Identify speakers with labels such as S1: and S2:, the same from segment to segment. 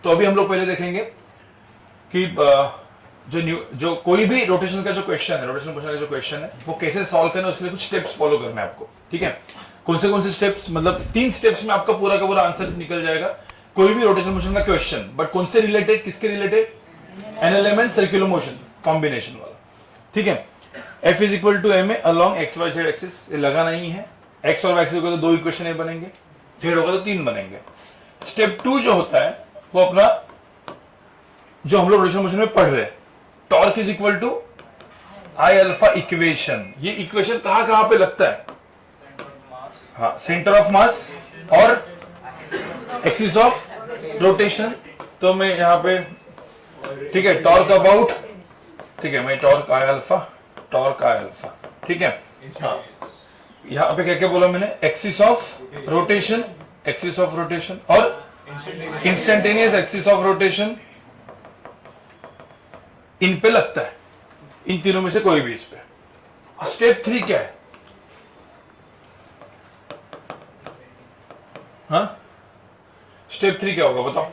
S1: तो अभी हम लोग पहले देखेंगे कि जो कोई भी रोटेशन का जो क्वेश्चन है, रोटेशन मोशन का जो क्वेश्चन है वो कैसे सॉल्व करना है, उसके लिए कुछ स्टेप्स फॉलो करना है आपको, ठीक है। कौन से स्टेप्स, मतलब 3 स्टेप्स में आपका पूरा का पूरा आंसर निकल जाएगा कोई भी रोटेशन मोशन का क्वेश्चन। बट कौन से रिलेटेड, किसके related? NLM and circular motion combination वाला, ठीक है। F is equal to M A along X Y Z axis, ये लगा नहीं है। एक्स और वाई एक्सिस होगा तो 2 इक्वेशन ए बनेंगे, जेड होगा तो 3 बनेंगे। स्टेप 2 जो होता है वो अपना जो हम लोग रोटेशन मोशन में पढ़ रहे हैं, torque is equal to I alpha equation. ये इक्वेशन कहां कहां पे लगता है? हाँ, सेंटर ऑफ मास और एक्सिस ऑफ रोटेशन। तो मैं यहां पे, ठीक है, टॉर्क अबाउट, ठीक है, मैं टॉर्क आई अल्फा, ठीक है। हाँ, यहां पे क्या क्या बोला मैंने? एक्सिस ऑफ रोटेशन और इंस्टेंटेनियस एक्सिस ऑफ रोटेशन, इन पे लगता है, इन तीनों में से कोई भी इस पे। स्टेप 3 क्या है? हाँ, स्टेप 3 क्या होगा बताओ?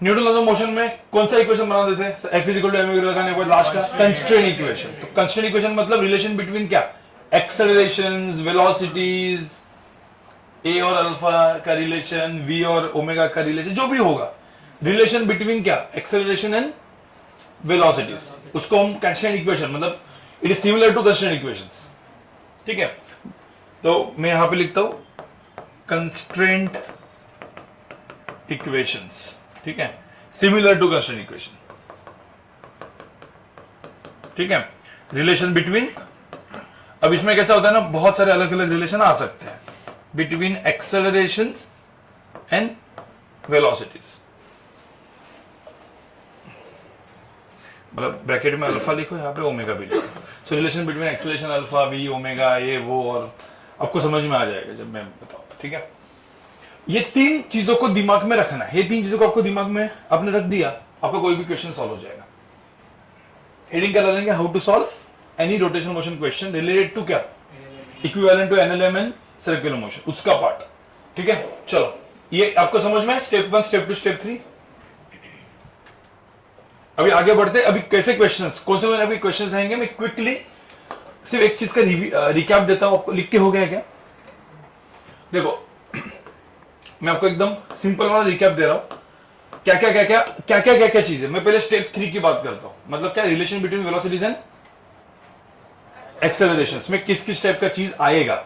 S1: न्यूटन लॉ ऑफ मोशन में कौन सा इक्वेशन बनाते थे? F is equal to m लगाने के बाद लास्ट का कंस्ट्रेंट इक्वेशन। तो कंस्ट्रेंट इक्वेशन मतलब रिलेशन बिटवीन क्या? एक्सेलरेशंस, वेलोसिटीज, a और अल्फा का रिलेशन, v और ओमेगा का रिलेशन, जो भी होगा रिलेशन बिटवीन क्या? एक्सेलरेशन एंड वेलोसिटीज, उसको हम कंस्ट्रेंट इक्वेशन, मतलब it is similar to constraint equations, ठीक है। तो मैं यहां पे लिखता हूं कंस्ट्रेंट इक्वेशंस, ठीक है, सिमिलर टू कंस्ट्रेंट इक्वेशन, ठीक है। रिलेशन बिटवीन, अब इसमें कैसा होता है ना, बहुत सारे अलग अलग रिलेशन आ सकते हैं बिटवीन एक्सेलरेशंस एंड वेलोसिटीज। मतलब ब्रैकेट में अल्फा लिखो, यहाँ पे ओमेगा भी लिखो। So relation between acceleration, alpha, V, omega, ये वो, और आपको समझ में आ जाएगा जब मैं बताऊंगा, ठीक है। ये 3 चीजों को दिमाग में रखना है। ये 3 चीजों को आपको दिमाग में आपने रख दिया, आपका कोई भी क्वेश्चन सॉल्व हो जाएगा। हेडिंग क्या डालेंगे? How to solve any rotation motion question related to क्या? Equivalent to NLM and circular motion, उसका पार्ट, ठीक है। चलो, ये आपको समझ में? Step 1, step 2, step 3। अभी आगे बढ़ते हैं। अभी कैसे क्वेश्चंस, कौन से अभी क्वेश्चंस आएंगे, मैं क्विकली सिर्फ एक चीज का रिकैप देता हूं आपको। लिख के हो गया क्या? देखो, मैं आपको एकदम सिंपल वाला रिकैप दे रहा हूं। क्या चीज है। मैं पहले स्टेप 3 की बात करता हूं, मतलब क्या? रिलेशन बिटवीन वेलोसिटीज एंड एक्सेलरेशंस में किस किस टाइप का चीज आएगा।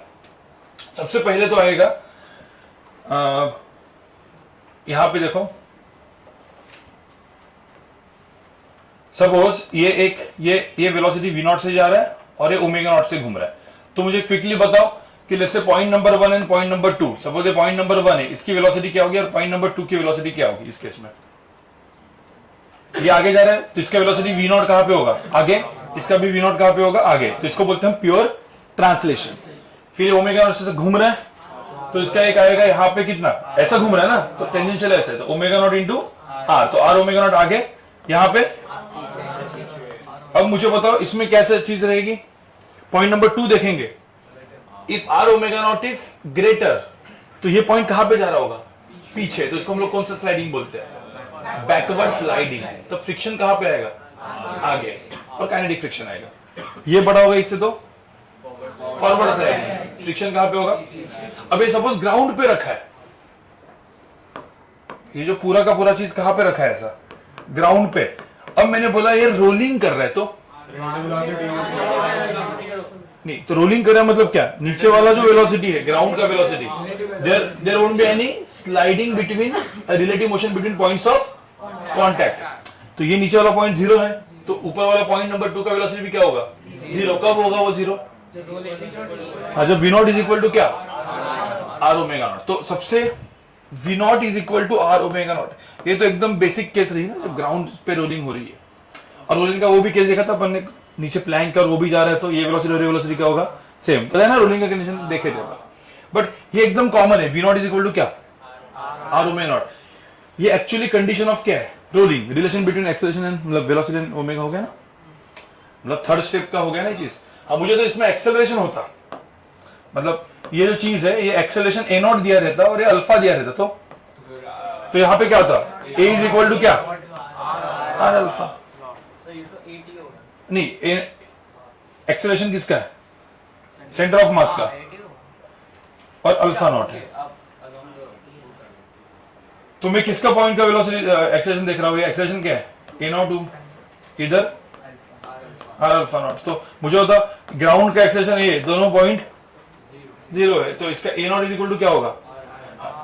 S1: सबसे पहले तो आएगा, यहां पे देखो, सपोज ये वेलोसिटी v0 से जा रहा है और ये ओमेगा नॉट से घूम रहा है। तो मुझे क्विकली बताओ कि let's say point number 1 and point number 2, suppose ये पॉइंट नंबर 1 है, इसकी वेलोसिटी क्या होगी और पॉइंट नंबर 2 की वेलोसिटी क्या होगी। इस केस में ये आगे जा रहा है तो इसका वेलोसिटी v0 कहां पे होगा? आगे। इसका भी v0 कहां पे होगा? आगे। तो इसको बोलते हैं प्योर ट्रांसलेशन। फिर ओमेगा नॉट से घूम रहा है तो इसका एक आएगा यहां पे, कितना ऐसा घूम रहा है ना, तो टेंजेंशियल ऐसे, तो ओमेगा नॉट इंटू आर, तो आर ओमेगा नॉट आगे, यहां पे। अब मुझे बताओ इसमें कैसे चीज रहेगी। पॉइंट नंबर 2 देखेंगे, if R omega naught is greater, तो ये पॉइंट कहां पे जा रहा होगा? पीछे। तो इसको हम लोग कौन सा स्लाइडिंग बोलते हैं? Backward sliding. तो फ्रिक्शन कहां पे आएगा? आगे, और काइनेटिक फ्रिक्शन आएगा। ये बड़ा होगा इससे तो फॉरवर्ड स्लाइडिंग। फ्रिक्शन कहां पे होगा? अब ये सपोज ग्राउंड पे रखा है, ये जो पूरा का पूरा चीज कहां पे रखा है? ऐसा ग्राउंड पे। अब मैंने बोला ये रोलिंग कर रहा है, तो नहीं, तो रोलिंग कर रहा है मतलब क्या? नीचे वाला जो वेलोसिटी है, ग्राउंड का velocity, there won't be any sliding between relative motion between points of contact. तो ये नीचे वाला पॉइंट 0 है, तो ऊपर वाला पॉइंट नंबर 2 का वेलोसिटी भी क्या होगा? 0। कब होगा वो 0? जब v0 इज इक्वल टू क्या? R omega naught. तो सबसे v0 is equal to R omega naught. ये तो एकदम बेसिक केस रही ना, जब ग्राउंड पे रोलिंग हो रही है। और रोलिंग का वो भी केस देखा था अपन ने, नीचे प्लैंक और वो भी जा रहा है, तो ये वेलोसिटी और ये वेलोसिटी क्या होगा? सेम। पता है ना, रोलिंग का कंडीशन देखे थे। बट ये एकदम कॉमन है, v0 इज इक्वल टू क्या? R omega naught. ये एक्चुअली कंडीशन ऑफ क्या है? Rolling. Relation between acceleration and, मतलब वेलोसिटी एंड ओमेगा हो गया ना, मतलब थर्ड स्टेप का हो गया ना ये चीज। अब मुझे तो इसमें एक्सेलरेशन होता, मतलब ये जो चीज है, ये एक्सेलरेशन a0 दिया रहता और ये अल्फा दिया रहता, तो तो यहाँ पे क्या होता, a इज इक्वल टू क्या, आर अल्फा। नहीं, एक्सेलरेशन किसका है, सेंटर ऑफ मास का, और अल्फा नॉट है। तो मैं किसका पॉइंट का वेलोसिटी एक्सेलरेशन देख रहा हूं, एक्सेलरेशन क्या है, ए नॉट टू इधर आर अल्फा नॉट। तो मुझे होता ग्राउंड का एक्सेलरेशन ए, दोनों पॉइंट 0 है, तो इसका ए नॉट इज इक्वल टू क्या होगा,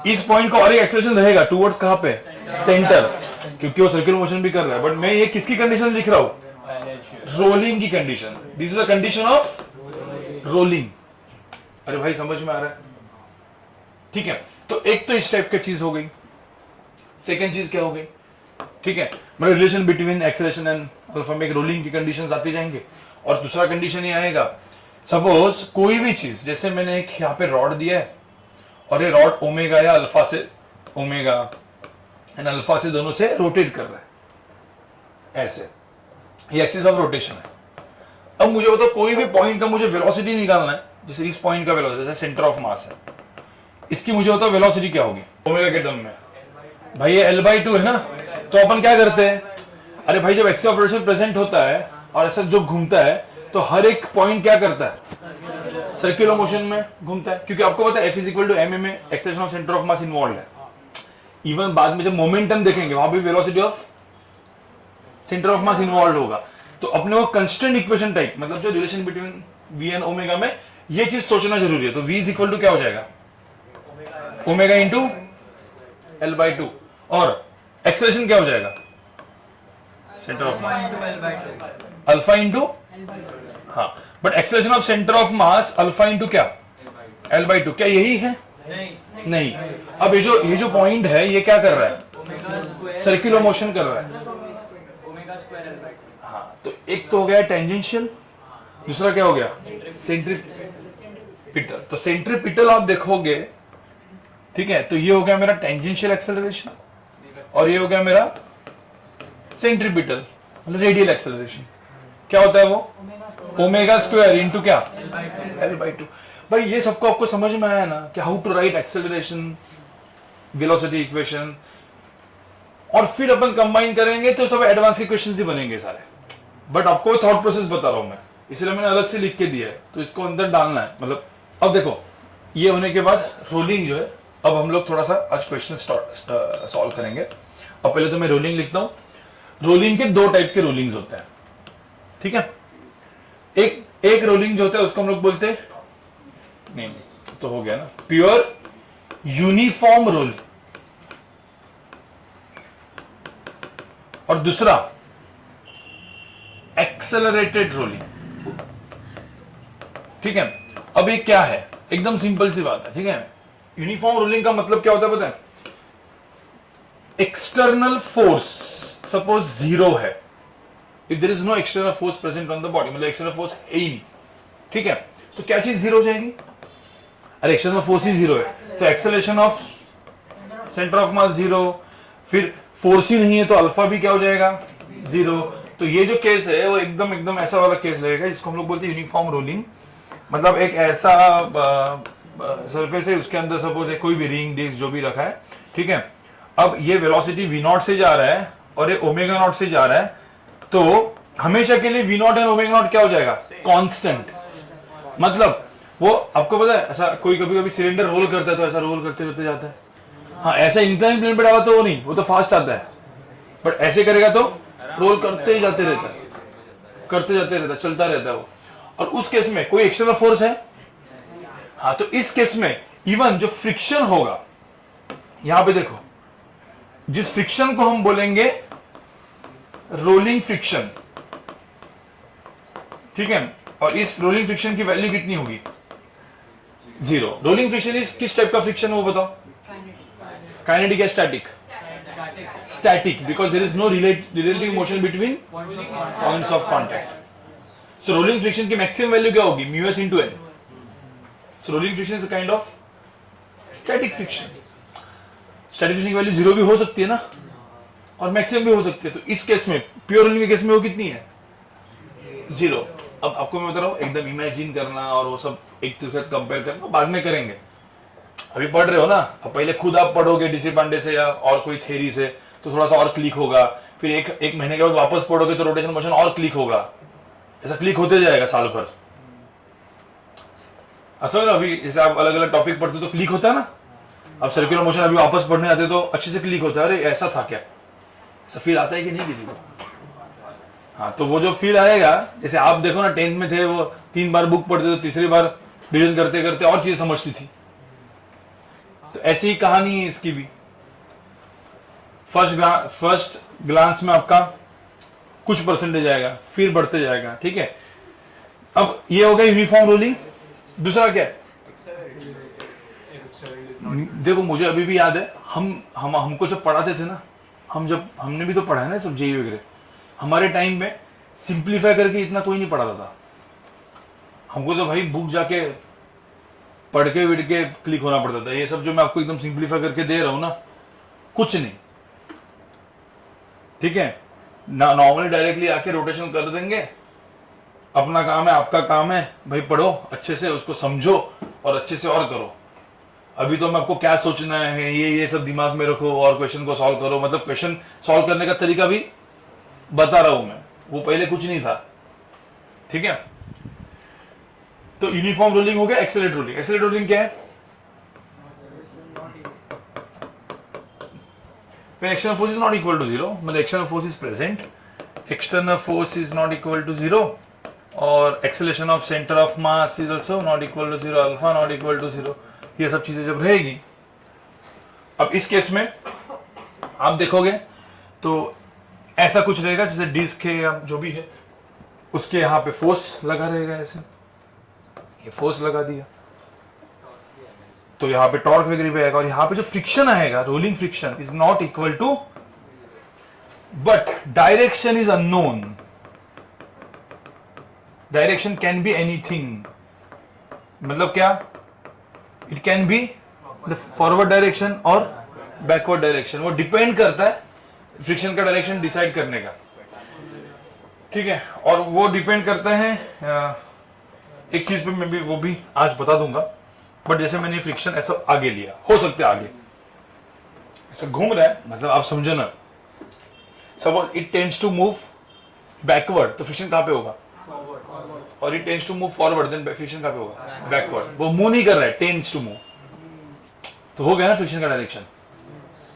S1: इस पॉइंट का और एक एक्सेलरेशन रहेगा टुवर्ड्स कहां पे, सेंटर, क्योंकि वो सर्कुलर मोशन भी कर रहा है। बट मैं ये किसकी कंडीशन लिख रहा हूं, रोलिंग की condition. This is a condition of rolling. अरे भाई समझ में आ रहा है, ठीक है। तो एक तो इस टाइप की चीज हो गई। सेकेंड चीज क्या हो गई, ठीक है, मतलब relation between acceleration and alpha में एक रोलिंग की कंडीशंस आती जाएंगे। और दूसरा कंडीशन ये आएगा, सपोज कोई भी चीज, जैसे मैंने एक यहाँ पे रॉड दिया है और ये रॉड ओमेगा या अल्फा से, ओमेगा एंड अल्फा से दोनों से रोटेट कर रहा है ऐसे, ये एक्सिस ऑफ रोटेशन है। अब मुझे बताओ कोई भी पॉइंट का मुझे वेलोसिटी निकालना है, जैसे इस पॉइंट का वेलोसिटी, जैसे सेंटर ऑफ मास है, इसकी मुझे बताओ वेलोसिटी क्या होगी ओमेगा के टर्म में। भाई ये L/2 है ना, तो अपन क्या करते हैं, अरे भाई जब एक्सिस ऑफ रोटेशन प्रेजेंट होता है और ऐसा जो घूमता है, तो हर एक पॉइंट क्या करता है, सर्कुलर मोशन में घूमता है, क्योंकि आपको पता है F is equal to ma में acceleration of centre of mass involve है। इवन बाद में जब मोमेंटम देखेंगे वहां भी velocity of centre of mass involve होगा। तो अपने को कंस्टेंट इक्वेशन टाइप, मतलब जो relation between v and omega में, ये चीज सोचना जरूरी है। तो v इज इक्वल टू क्या हो जाएगा, ओमेगा इंटू L/2, और एक्सेलरेशन क्या हो जाएगा, centre of mass alpha into, हाँ, but acceleration of centre of mass alpha into क्या, L/2। क्या यही है, नहीं। अब ये जो पॉइंट है ये क्या कर रहा है, सर्कुलर मोशन कर रहा है। हाँ, तो एक तो हो गया टेंजेंशियल, दूसरा क्या हो गया, सेंट्रीपिटल। तो सेंट्रीपिटल आप देखोगे, ठीक है, तो ये हो गया मेरा टेंजेंशियल एक्सेलरेशन और ये हो गया मेरा सेंट्रीपिटल, मतलब रेडियल एक्सेलरेशन। क्या होता है वो, ओमेगा स्क्वायर इंटू क्या, L/2। भाई ये सबको आपको समझ में आया ना कि how to write acceleration, velocity equation, और फिर अपन कंबाइन करेंगे तो सब एडवांस के क्वेश्चंस ही बनेंगे सारे। बट आपको थॉट प्रोसेस बता रहा हूं मैं, इसलिए मैंने अलग से लिख के दिया है, तो इसको अंदर डालना है। मतलब अब देखो, ये होने के बाद रोलिंग जो है, अब हम लोग थोड़ा सा आज क्वेश्चन सॉल्व करेंगे। अब पहले तो मैं रोलिंग लिखता हूं। रोलिंग के दो टाइप के रोलिंग्स होते हैं, ठीक है। एक रोलिंग जो होता है उसको हम लोग बोलते हैं, नहीं तो हो गया ना, प्योर यूनिफॉर्म रोलिंग, और दूसरा एक्सेलरेटेड रोलिंग, ठीक है। अब ये क्या है, एकदम सिंपल सी बात है, ठीक है। यूनिफॉर्म रोलिंग का मतलब क्या होता है पता है, एक्सटर्नल फोर्स सपोज 0 है, if there is no external force present on the body, मतलब एक्सटर्नल फोर्स है ही नहीं, ठीक है, तो क्या चीज 0 हो जाएगी, अरे एक्सटर्नल फोर्स ही 0 है, तो एक्सेलरेशन ऑफ सेंटर ऑफ मास 0, फिर फोर्स ही नहीं है तो अल्फा भी क्या हो जाएगा, 0। तो ये जो केस है वो एकदम ऐसा वाला केस रहेगा जिसको हम लोग बोलते हैं यूनिफॉर्म रोलिंग। मतलब एक ऐसा सरफेस है, उसके अंदर सपोज है कोई भी रिंग डिस्क जो भी रखा है, ठीक है। अब ये वेलोसिटी v0 से जा रहा है और ये ओमेगा नॉट से जा रहा है, तो हमेशा के लिए v0 एंड ओमेगा नॉट क्या हो जाएगा, कांस्टेंट। मतलब वो आपको पता है, ऐसा कोई कभी कभी सिलेंडर रोल करता है तो ऐसा रोल करते करते जाता है, हाँ, ऐसा इंक्लाइन प्लेन पे डाला तो वो नहीं, वो तो फास्ट आता है, बट ऐसे करेगा तो रोल करते ही जाते रहता है, करते जाते रहता है, चलता रहता है वो। और उस केस में कोई एक्सटर्नल फोर्स है, हाँ, तो इस केस में इवन जो फ्रिक्शन होगा, यहां पे देखो, जिस फ्रिक्शन को हम बोलेंगे रोलिंग फ्रिक्शन, ठीक है, और इस रोलिंग फ्रिक्शन की वैल्यू कितनी होगी, 0। रोलिंग फ्रिक्शन इस किस टाइप का फ्रिक्शन है वो बताओ, काइनेटिक या static, static, because there is no relative motion between points of contact. So rolling friction की मैक्सिमम वैल्यू क्या होगी, μs into n। So rolling friction is a kind of static friction. Static friction की वैल्यू 0 भी हो सकती है ना, और मैक्सिमम भी हो सकती है। तो इस केस में, प्योर रोलिंग के केस में वो कितनी है, 0। अब आपको मैं बता रहा हूं, एकदम इमेजिन करना और वो सब एक दूसरे से कंपेयर करना बाद में करेंगे, अभी पढ़ रहे हो ना, अब पहले खुद आप पढ़ोगे डीसी पांडे से या और कोई थ्योरी से, तो थोड़ा सा और क्लिक होगा, फिर एक महीने के बाद वापस पढ़ोगे तो रोटेशन मोशन और क्लिक होगा, ऐसा क्लिक होते जाएगा साल भर। असल अभी जैसे आप अलग अलग टॉपिक पढ़ते तो क्लिक होता है ना, अब सर्कुलर मोशन अभी वापस पढ़ने आते तो अच्छे से क्लिक होता है, अरे ऐसा था क्या, ऐसा फील आता है कि नहीं किसी को? हाँ, तो वो जो फील आएगा, जैसे आप देखो ना 10th में थे, वो 3 बार बुक पढ़ते तो तीसरी बार डिवीजन करते करते और चीजें समझती थी, तो ऐसी ही कहानी है इसकी भी। फर्स्ट ग्लांस में आपका कुछ परसेंटेज आएगा, फिर बढ़ते जाएगा, ठीक है। अब ये हो गया यूनिफॉर्म रोलिंग। दूसरा क्या है? देखो मुझे अभी भी याद है, हमको जब पढ़ाते थे ना, हमने भी तो पढ़ा है ना सब जेई वगैरह, हमारे टाइम में सिंप्लीफाई करके इतना कोई नहीं पढ़ाता था हमको, तो भाई बुक जाके पढ़ के विड़ के क्लिक होना पड़ता था। ये सब जो मैं आपको एकदम सिंप्लीफाई करके दे रहा हूं ना, कुछ नहीं, ठीक है ना। नॉर्मली डायरेक्टली आके रोटेशन कर देंगे, अपना काम है, आपका काम है भाई, पढ़ो अच्छे से, उसको समझो और अच्छे से और करो। अभी तो मैं आपको क्या सोचना है ये सब दिमाग में रखो और क्वेश्चन को सॉल्व करो, मतलब क्वेश्चन सॉल्व करने का तरीका भी बता रहा हूं मैं, वो पहले कुछ नहीं था, ठीक है। तो यूनिफॉर्म रोलिंग हो गया। एक्सेलरेट रोलिंग, एक्सेलरेट रोलिंग क्या है? When external force is not equal to 0, मतलब external force is present, external force is not equal to 0, और acceleration of center of mass is also not equal to 0, alpha not equal to 0, ये सब चीजें जब रहेगी, अब इस case में आप देखोगे तो ऐसा कुछ रहेगा जैसे डिस्क है या जो भी है, उसके यहाँ पे फोर्स लगा रहेगा, ऐसे ये फोर्स लगा दिया तो यहाँ पे टॉर्क वगैरह भी आएगा, और यहाँ पे जो फ्रिक्शन आएगा, rolling friction is not equal to, but direction is unknown. Direction can be anything, मतलब क्या? It can be the forward direction और बैकवर्ड डायरेक्शन, वो डिपेंड करता है फ्रिक्शन का डायरेक्शन डिसाइड करने का, ठीक है। और वो डिपेंड करता है एक चीज पे, मैं भी वो भी आज बता दूंगा, बट जैसे मैंने फ्रिक्शन ऐसा आगे लिया, हो सकता है आगे ऐसा घूम रहा है, मतलब आप समझो ना, suppose it tends to move backward, तो फ्रिक्शन कहां पे होगा? और it tends to move forward, then friction कहां पे होगा? बैकवर्ड। वो मूव नहीं कर रहा है, टेंड्स टू मूव, तो हो गया ना फ्रिक्शन का डायरेक्शन।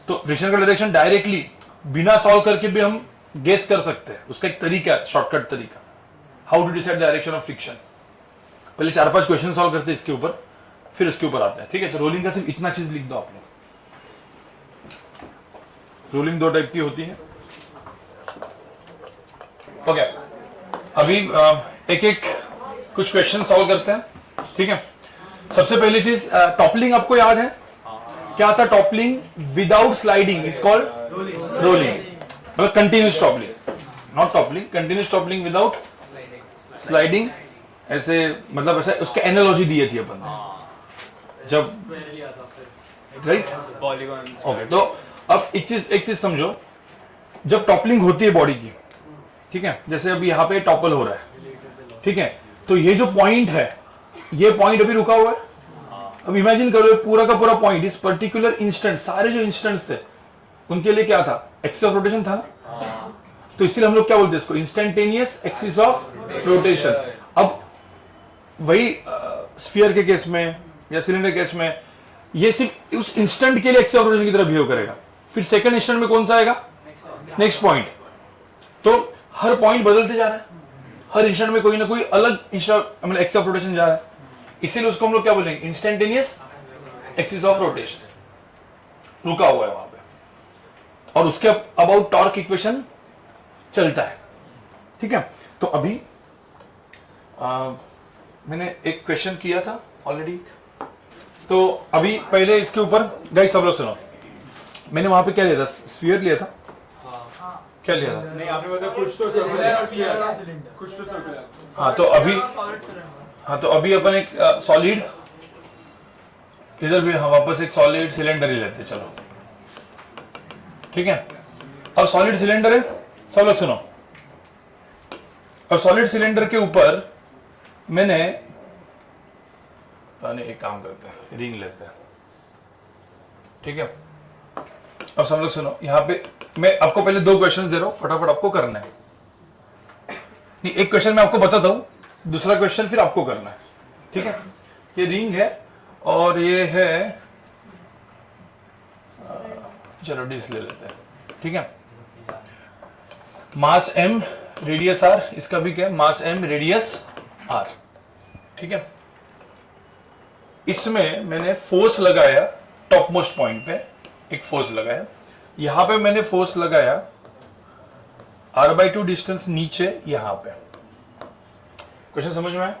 S1: तो फ्रिक्शन का डायरेक्शन डायरेक्टली बिना सॉल्व करके भी हम गेस कर सकते हैं, उसका एक तरीका है, शॉर्टकट तरीका, how to decide direction of friction. पहले 4-5 क्वेश्चन सॉल्व करते हैं इसके ऊपर, फिर उसके ऊपर आते हैं, ठीक है। तो रोलिंग का सिर्फ इतना चीज लिख दो आप लोग। रोलिंग 2 टाइप की होती है, ओके। अभी एक एक कुछ क्वेश्चन सॉल्व करते हैं, ठीक है। सबसे पहली चीज, टॉपलिंग आपको याद है क्या था? Toppling without sliding is called rolling, मतलब continuous toppling, not toppling, continuous toppling without sliding, ऐसे मतलब ऐसे उसके एनालॉजी दी थी अपन ने जब, राइट, ओके। तो अब एक चीज समझो, जब टॉपलिंग होती है बॉडी की, ठीक है, जैसे अभी यहाँ पे टॉपल हो रहा है, ठीक है, तो ये जो पॉइंट है, ये पॉइंट अभी रुका हुआ है। अब इमेजिन करो पूरा का पूरा पॉइंट, इस पर्टिकुलर इंस्टेंट, सारे जो इंस्टेंट्स थे उनके लिए क्या था? एक्सिस ऑफ रोटेशन था ना, तो इसलिए हम लोग क्या बोलते हैं इसको? Instantaneous axis of rotation. अब वही स्फीयर के केस में या सिलेंडर केस में, ये सिर्फ उस इंस्टेंट के लिए एक्सिस ऑफ रोटेशन की तरह बिहेव करेगा, फिर सेकंड इंस्टेंट में कौन सा आएगा? Next point. तो हर पॉइंट बदलते जा रहा है, हर इंस्टेंट में कोई ना कोई अलग मतलब एक्सिस ऑफ रोटेशन जा रहा है, इसीलिए उसको हम लोग क्या बोलेंगे? इंस्टेंटेनियस एक्सिस ऑफ रोटेशन, रुका हुआ है वहां पे, और उसके अबाउट टॉर्क इक्वेशन चलता है, ठीक है। तो अभी मैंने एक क्वेश्चन किया था ऑलरेडी, तो अभी पहले इसके ऊपर गाइस सब लोग सुनो, मैंने वहां पे क्या लिया था? स्फीयर लिया था, क्या लिया था?
S2: नहीं, आपने बताया कुछ तो सर्कुलर, कुछ तो सर्कुलर।
S1: हाँ तो अभी अपन एक सॉलिड, इधर भी हम वापस एक सॉलिड सिलेंडर ही लेते, चलो ठीक है। अब सॉलिड सिलेंडर है, सब लोग सुनो। अब सॉलिड सिलेंडर के ऊपर मैंने एक काम करते हैं, रिंग लेते हैं, ठीक है। अब सब लोग सुनो, यहाँ पे मैं आपको पहले 2 क्वेश्चन दे रहा हूं, फटाफट आपको करना है। नहीं, एक क्वेश्चन मैं आपको बताता हूं, दूसरा क्वेश्चन फिर आपको करना है, ठीक है। ये रिंग है और ये है, चलो डिस ले लेते हैं, ठीक है। मास m रेडियस r, इसका भी क्या है, मास m रेडियस r, ठीक है। इसमें मैंने फोर्स लगाया टॉप मोस्ट पॉइंट पे, एक फोर्स लगाया, यहां पे मैंने फोर्स लगाया r/2 डिस्टेंस नीचे यहां पे। क्वेश्चन समझ में आया?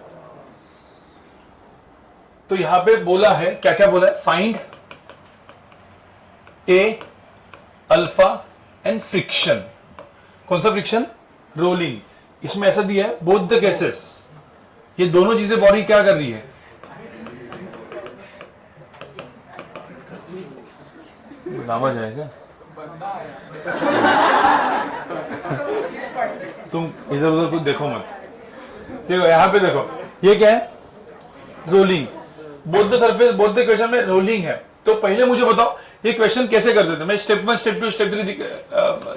S1: तो यहां पे बोला है, क्या क्या बोला है, find A, alpha and friction. कौन सा फ्रिक्शन? रोलिंग। इसमें ऐसा दिया है, बोथ द केसेस, ये दोनों चीजें बॉडी क्या कर रही है, आवाज आएगा, तुम इधर उधर कुछ देखो मत, देखो यहां पे देखो, ये क्या है, rolling. Both the surface, both the question में रोलिंग है। तो पहले मुझे बताओ ये क्वेश्चन कैसे करते थे, मैं स्टेप 1 स्टेप 2 स्टेप 3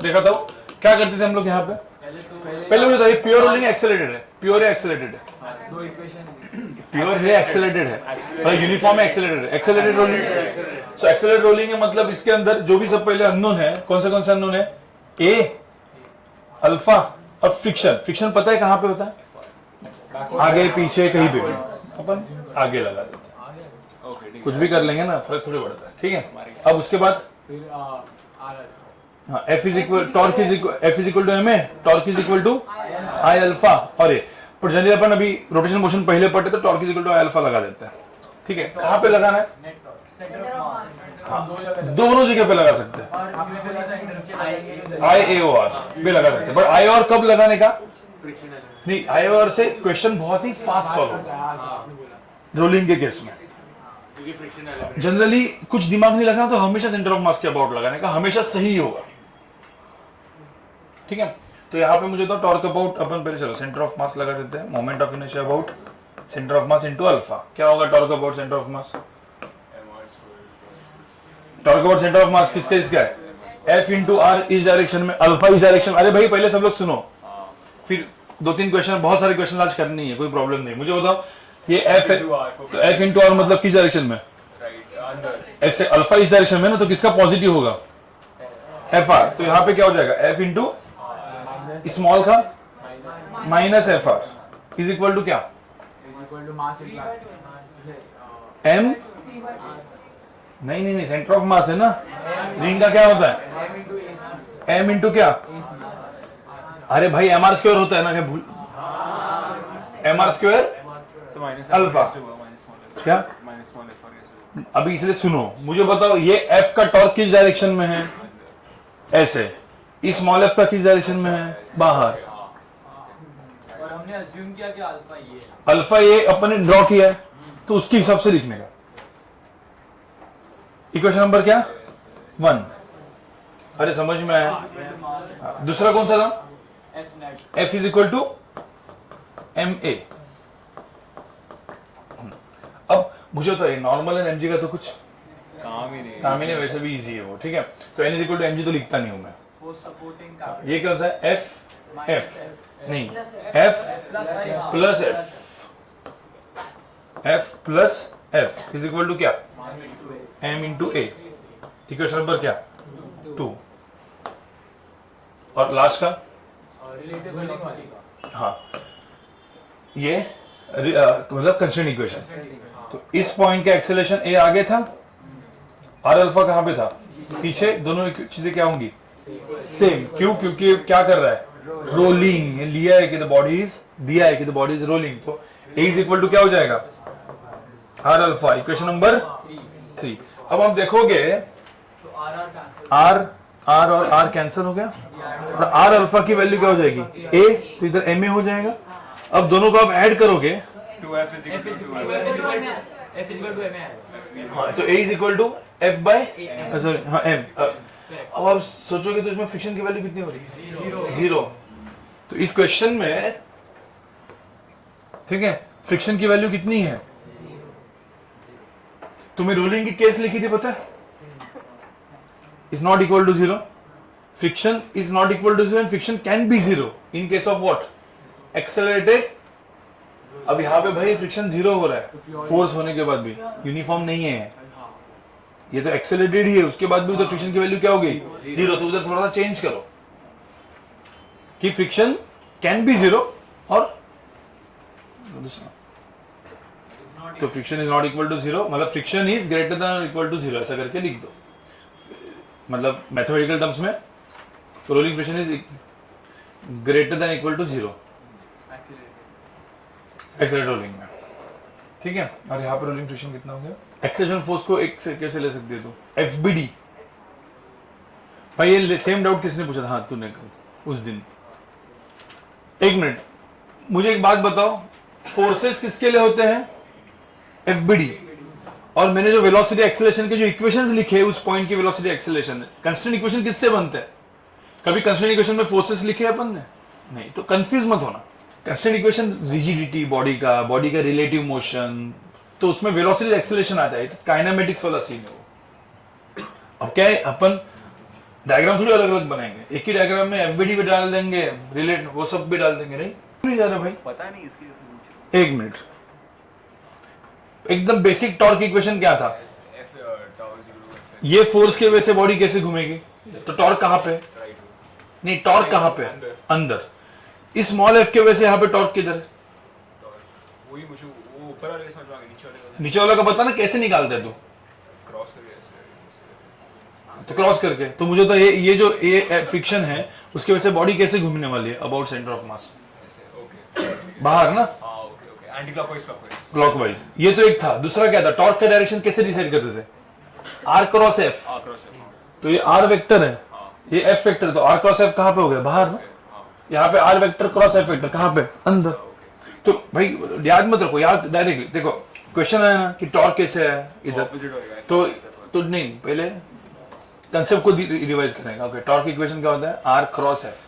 S1: दिखाता हूं, क्या करते थे हम लोग यहाँ पे। पहले मुझे बताइए, प्योर रोलिंग एक्सेलरेटेड है, प्योर है एक्सेलरेटेड है, प्योर है एक्सेलरेटेड है, और यूनिफॉर्म है एक्सेलरेटेड है, एक्सेलरेटेड रोलिंग। सो एक्सेलरेटेड रोलिंग है मतलब इसके अंदर जो भी सब पहले अननोन है, कौन से अननोन है, ए, अल्फा और फ्रिक्शन। फ्रिक्शन पता है कहां पे होता है, आगे पीछे कहीं पे भी, अपन आगे लगा देते हैं, कुछ भी कर लेंगे ना, फर्क थोड़ी पड़ता है, ठीक है। अब उसके बाद हाँ, F is equal torque is equal F is equal to ma, torque is equal to I alpha और ए। पर जनरली अपन अभी रोटेशन मोशन पहले पढ़ते तो torque is equal to I alpha लगा देते हैं, ठीक है। कहां पे लगाना है, हाँ, दोनों जगह पे लगा सकते हैं, IAOR पे लगा सकते हैं, बट IOR कब लगाने का, नहीं IOR से क्वेश्चन बहुत ही फास्ट सॉल्व होता है रोलिंग के केस में। जनरली कुछ दिमाग नहीं लगाना तो हमेशा सेंटर ऑफ मास के अबाउट लगाने का, हमेशा सही होगा, ठीक है। तो यहाँ पे मुझे तो टॉर्क अबाउट, अपन पहले चलो सेंटर ऑफ मास लगा देते हैं, moment of inertia about centre of mass into alpha. क्या होगा torque about centre of mass, torque about centre of मास किसका इसका है, F इंटू आर इस डायरेक्शन में, अल्फा इस डायरेक्शन। अरे भाई पहले सब लोग सुनो, फिर 2-3 क्वेश्चन, बहुत सारे क्वेश्चन आज करनी है, कोई प्रॉब्लम नहीं। मुझे बताओ ये F है, तो F इंटू आर मतलब किस डायरेक्शन में, ऐसे अल्फा इस डायरेक्शन में ना, तो किसका पॉजिटिव होगा, FR। तो यहाँ पे क्या हो जाएगा, F इंटू स्मॉल का minus FR is equal to क्या, M, नहीं सेंटर ऑफ मास है ना, रिंग का क्या होता है, M इंटू क्या, अरे भाई MR स्क्वायर होता है ना, क्या भूल, MR स्क्वायर अल्फा, क्या अभी इसलिए सुनो, मुझे बताओ ये F का टॉर्क किस डायरेक्शन में है, ऐसे, इस स्मॉल f का किस डायरेक्शन में है, बाहर,
S2: और हमने अज्यूम किया कि अल्फा ये है,
S1: अल्फा ये अपन ने ड्रॉ किया है, तो उसके हिसाब से लिखने का। इक्वेशन नंबर क्या, 1। अरे समझ में आया। दूसरा कौन सा था, F is equal to MA। अब मुझे बताइए नॉर्मल एंड mg का तो कुछ काम ही नहीं, वैसे भी इजी है वो, ठीक है। तो n is equal to mg तो लिखता नहीं हूं मैं, ये क्या होता है, F नहीं, F plus F is equal to क्या, m इंटू ए। इक्वेशन नंबर क्या, 2। और लास्ट का, हाँ ये मतलब कंस्ट्रेंट इक्वेशन। तो इस पॉइंट का एक्सेलरेशन a आगे था, r अल्फा कहां पे था, पीछे, दोनों चीजें क्या होंगी, सेम। क्यों, क्योंकि क्या कर रहा है, रोलिंग, लिया है कि द बॉडी इज, दिया है कि द बॉडी इज रोलिंग। तो a इज इक्वल टू क्या हो जाएगा, r अल्फा, इक्वेशन नंबर 3। अब हम देखोगे r और r कैंसिल हो गया, और r अल्फा की वैल्यू क्या हो जाएगी, a, तो इधर ma हो जाएगा। अब दोनों को आप ऐड करोगे, तो a is equal to f by, sorry हाँ m। अब आप सोचोगे तो इसमें फ्रिक्शन की वैल्यू कितनी हो रही है, 0। तो इस क्वेश्चन में, ठीक है, फ्रिक्शन की वैल्यू कितनी है, तुम्हें रोलिंग की केस लिखी थी पता है, is not equal to 0. Friction is not equal to 0 and friction can be 0 in case of what? Accelerated. अब यहाँ पे भाई फ्रिक्शन 0 हो रहा है फोर्स होने के बाद भी, यूनिफॉर्म नहीं है, ये तो एक्सेलरेटेड ही है, उसके बाद भी उधर फ्रिक्शन की वैल्यू क्या हो गई 0, तो उधर थोड़ा सा चेंज करो कि फ्रिक्शन कैन बी 0 और तो friction is not equal to 0, मतलब friction is greater than equal to 0 ऐसा करके लिख दो, मतलब मैथमेटिकल टर्म्स में rolling friction is greater than equal to 0 accelerated rolling में, ठीक है। और यहाँ पे रोलिंग फ्रिक्शन कितना हो गया, एक्सेलरेशन फोर्स को एक से कैसे ले सकते हो, एफबीडी। भाई ये सेम डाउट किसने पूछा था, हाँ तूने उस दिन। एक मिनट, मुझे एक बात बताओ, फोर्सेस किसके लिए होते हैं, एफबीडी, और मैंने जो वेलोसिटी एक्सेलरेशन के जो इक्वेशंस लिखे उस पॉइंट की वेलोसिटी एक्सेलरेशन, कंस्टेंट इक्वेशन किससे बनते हैं, कभी कंस्टेंट इक्वेशन में फोर्सेस लिखे अपन ने नहीं, तो कंफ्यूज मत होना। कंस्टेंट इक्वेशन रिजिडिटी बॉडी का रिलेटिव मोशन, तो उसमें वेलोसिटी एक्सेलरेशन आता है, काइनेमेटिक्स वाला सीन है वो। अब क्या है, अपन डायग्राम थोड़ी अलग अलग बनाएंगे, एक ही डायग्राम में एफबीडी भी डाल देंगे, रिलेट वो सब भी डाल देंगे, नहीं जा रहा भाई,
S3: पता नहीं इसके।
S1: एक मिनट, एकदम बेसिक टॉर्क इक्वेशन क्या था, ये फोर्स की वजह से बॉडी कैसे घूमेगी, तो टॉर्क कहां पे, नहीं टॉर्क कहां पे, अंदर, इस स्मॉल एफ की वजह से यहाँ पे टॉर्क किधर है,
S3: वही मुझे वो ऊपर वाले समझ में आ गया,
S1: नीचे वाला का पता ना कैसे निकालते हैं तू,
S3: क्रॉस करके ऐसे,
S1: तो क्रॉस करके, तो मुझे तो ये जो ये फ्रिक्शन है उसकी वजह से बॉडी कैसे घूमने वाली है, अबाउट सेंटर ऑफ मास,
S3: ऐसे, ओके,
S1: बाहर ना,
S3: हाँ okay okay, anti clockwise
S1: clockwise. ये तो एक था, दूसरा क्या था, टॉर्क का डायरेक्शन कैसे डिसाइड करते थे, आर क्रॉस एफ, तो ये आर वेक्टर है, ये एफ वेक्टर, तो आर क्रॉस एफ कहां पे हो गया, बाहर ना, यहाँ पे R vector cross F vector कहां पे, अंदर। तो भाई याद मत रखो, याद डायरेक्टली देखो, क्वेश्चन आया ना कि टॉर्क कैसे है इधर, तो नहीं, पहले कंसेप्ट को रिवाइज करेगा। ओके, टॉर्क इक्वेशन क्या होता है, आर क्रॉस एफ,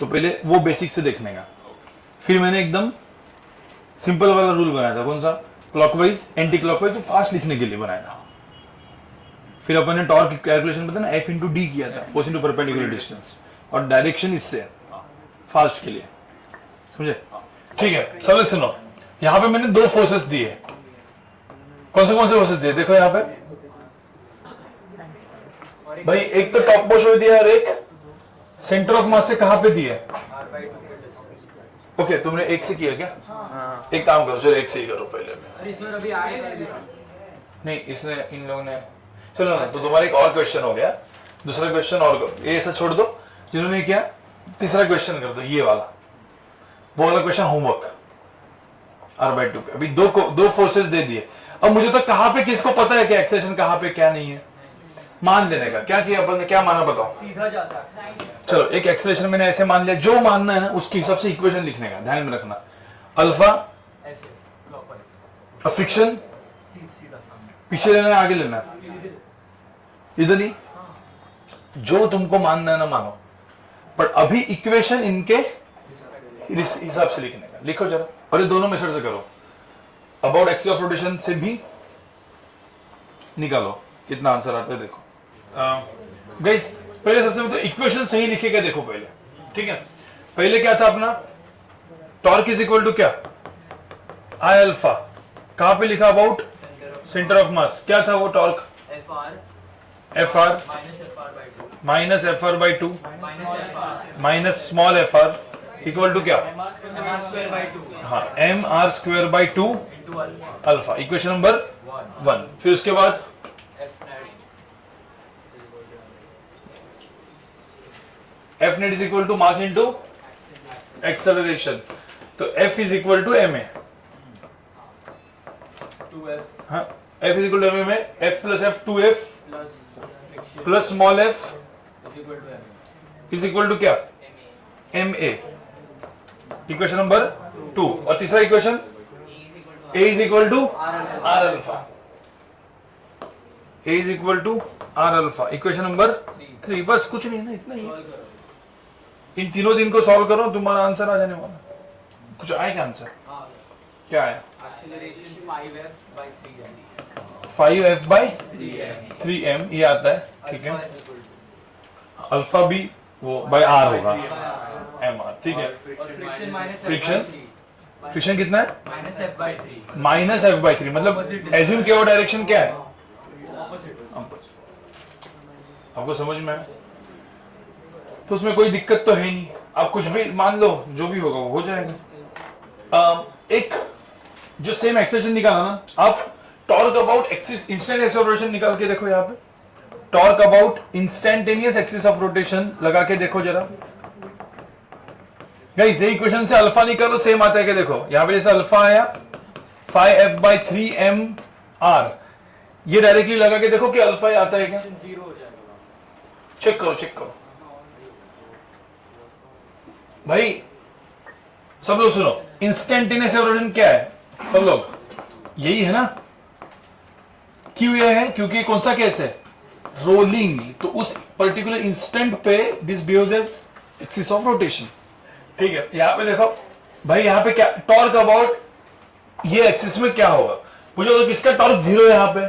S1: तो पहले वो बेसिक से देखने का, फिर मैंने एकदम सिंपल वाला रूल बनाया था, कौन सा, क्लॉकवाइज एंटी क्लॉकवाइज, तो फास्ट लिखने के लिए बनाया था। फिर अपन ने टॉर्क कैलकुलेशन पता ना, एफ इंटू डी किया था, फोर्स इंटू परपेंडिकुलर डिस्टेंस, और डायरेक्शन इससे फास्ट के लिए, समझे, ठीक है। सब सुनो, यहां पे मैंने दो फोर्सेस दिए, कौन से फोर्सेस दिए, देखो यहाँ पे भाई, एक तो टॉप मोस्ट में दिया और एक सेंटर ऑफ मास से कहां पे दिया, ओके तुमने एक से किया क्या, एक काम करो, चलो एक से ही करो पहले,
S2: अरे सर अभी आएगा
S1: नहीं इसने इन लोगों ने, चलो ना, तो तुम्हारा एक और क्वेश्चन हो गया, दूसरा क्वेश्चन और करो, ये ऐसा छोड़ दो, जिन्होंने किया तीसरा क्वेश्चन कर दो, ये वाला, वो वाला क्वेश्चन होमवर्क R/2 पे। अभी दो फोर्सेस दे दिए, अब मुझे तो कहां पे किसको पता है कि एक्सेलरेशन कहां पे क्या नहीं है, मान लेने का, क्या किया अपन ने, क्या माना बताओ,
S2: सीधा जाता है,
S1: चलो एक एक्सेलरेशन मैंने ऐसे मान लिया, जो मानना है ना उसके हिसाब से इक्वेशन लिखने का, ध्यान में रखना, अल्फा
S2: ऐसे क्लॉकवाइज,
S1: और फ्रिक्शन
S2: सीधा सामने,
S1: पीछे लेना है आगे लेना है, इधर ही, जो तुमको मानना है ना मानो, पर अभी इक्वेशन इनके हिसाब से लिखने का, लिखो जरा, और ये दोनों मेथड से करो, अबाउट एक्सिस ऑफ रोटेशन से भी निकालो कितना आंसर आता है, देखो गाइस, पहले सबसे पहले तो इक्वेशन सही लिखेगा, देखो पहले, ठीक है। पहले क्या था अपना, टॉर्क इज इक्वल टू क्या, आई अल्फा, कहां पे लिखा, अबाउट सेंटर ऑफ मास, क्या था वो torque, F R minus F R by two minus small F R equal to क्या, हाँ M R square by two alpha, equation number 1। फिर उसके बाद F net is equal to mass into acceleration, तो F is equal to M A, हाँ F is equal to M A में F plus F 2f plus small F is equal to क्या, M A, equation number 2। और तीसरा equation A is equal to R alpha, A is equal to R alpha, equation number 3। बस कुछ नहीं ना, इतना ही, इन तीनों दिन को सॉल्व करो, तुम्हारा आंसर आ जाने वाला। कुछ आएगा आंसर, क्या आया,
S2: एक्सेलरेशन 5f/3
S1: 5f/3m ये आता है, ठीक है। अल्फा भी वो बाय आर होगा, mr, ठीक है। फ्रिक्शन कितना है? -f/3, मतलब एज्यूम किया हुआ डायरेक्शन क्या है? आपको समझ में आया? तो उसमें कोई दिक्कत तो है नहीं, आप कुछ भी मान लो, जो भी होगा वो हो जाएगा। एक जो सेम एक्सप्रेशन निकाला ना, आप torque about axis instant axis of rotation निकाल के देखो, यहाँ पे torque about instantaneous axis of rotation लगा के देखो जरा गाइस। ये इक्वेशन से अल्फा निकालो, सेम आता है कि देखो यहाँ पे जैसे अल्फा आया 5f/3mr, ये डायरेक्टली लगा के देखो कि अल्फा आता है क्या? चेक करो, चेक करो भाई, सब लोग सुनो। इंस्टेंटेनियस रोटेशन क्या है सब लोग? यही है ना। क्यों ये है? क्योंकि कौन सा केस है? रोलिंग। तो उस पर्टिकुलर इंस्टेंट पे this behaves as axis of rotation, ठीक है। यहां पे देखो भाई, यहां पे क्या टॉर्क अबाउट ये एक्सिस में क्या होगा? मुझे तो किसका टॉर्क 0 है यहाँ पे?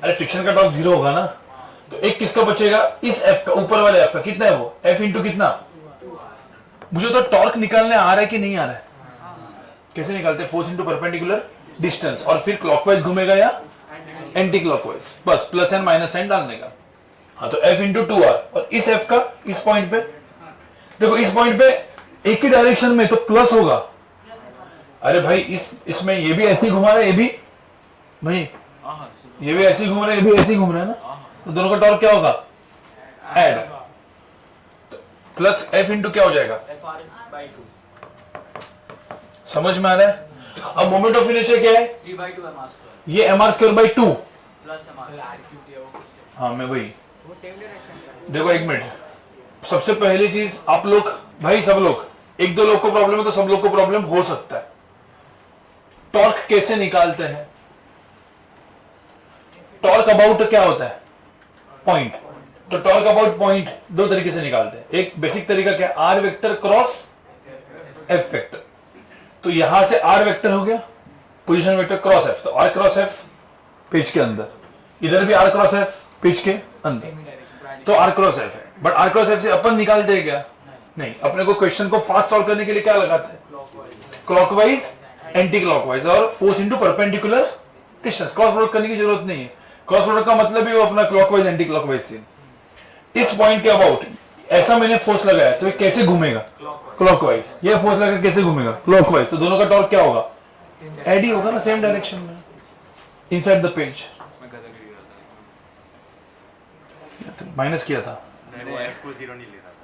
S1: अरे फ्रिक्शन का टॉर्क 0 होगा ना, तो एक किसका बचेगा? इस एफ का, ऊपर वाले एफ का। कितना है वो? एफ इंटू कितना? मुझे तो टॉर्क निकालने आ रहा है कि नहीं आ रहा है? कैसे निकालते हैं? फोर्स इंटू परपेंडिकुलर डिस्टेंस, और फिर क्लॉकवाइज घूमेगा या एंटी क्लॉकवाइज, बस प्लस एंड माइनस साइन डालने का। हाँ, तो एफ इंटू 2r, और इस एफ का इस पॉइंट पे देखो, इस पॉइंट पे एक ही डायरेक्शन में तो प्लस होगा। अरे भाई इसमें ये भी ऐसे ही घुमा रहा है, ये भी भाई ये भी ऐसे ही घूम रहा है, ये भी ऐसे ही घूम रहा है ना, तो दोनों का टॉर्क क्या होगा? ऐड, प्लस एफ इंटू क्या हो जाएगा? समझ में आ रहा है? अब मोमेंट ऑफ इनर्शिया क्या है?
S3: 3/2
S1: ये mr²/2
S3: प्लस
S1: हाँ, मैं वही देखो, एक मिनट। सबसे पहली चीज, आप लोग भाई, सब लोग, एक दो लोग को प्रॉब्लम है तो सब लोग को प्रॉब्लम हो सकता है। टॉर्क कैसे निकालते हैं? टॉर्क अबाउट क्या होता है? पॉइंट। तो टॉर्क अबाउट पॉइंट दो तरीके से निकालते हैं। एक बेसिक तरीका क्या है? R vector cross F vector. तो यहां से आर वेक्टर हो गया, पोजीशन वेक्टर क्रॉस एफ, तो आर क्रॉस एफ पेज के अंदर, इधर भी आर क्रॉस एफ पेज के अंदर, तो आर क्रॉस एफ है। बट आर क्रॉस एफ से अपन निकालते हैं क्या? नहीं, अपने को क्वेश्चन को फास्ट सॉल्व करने के लिए क्या लगाते हैं? क्लॉकवाइज, एंटी क्लॉकवाइज, और force into perpendicular distance. Cross product करने की जरूरत नहीं है। क्रॉस प्रोडक्ट का मतलब ही वो अपना क्लॉकवाइज एंटी क्लॉकवाइज सीन। इस पॉइंट के अबाउट ऐसा मैंने फोर्स लगाया, तो ये कैसे घूमेगा? क्लॉकवाइज। ये फोर्स लगा कैसे घूमेगा? क्लॉकवाइज। तो दोनों का टॉर्क क्या होगा? एडी होगा ना, सेम डायरेक्शन में, इनसाइड द पेज। माइनस किया था,
S3: एफ को 0 नहीं ले रहा था,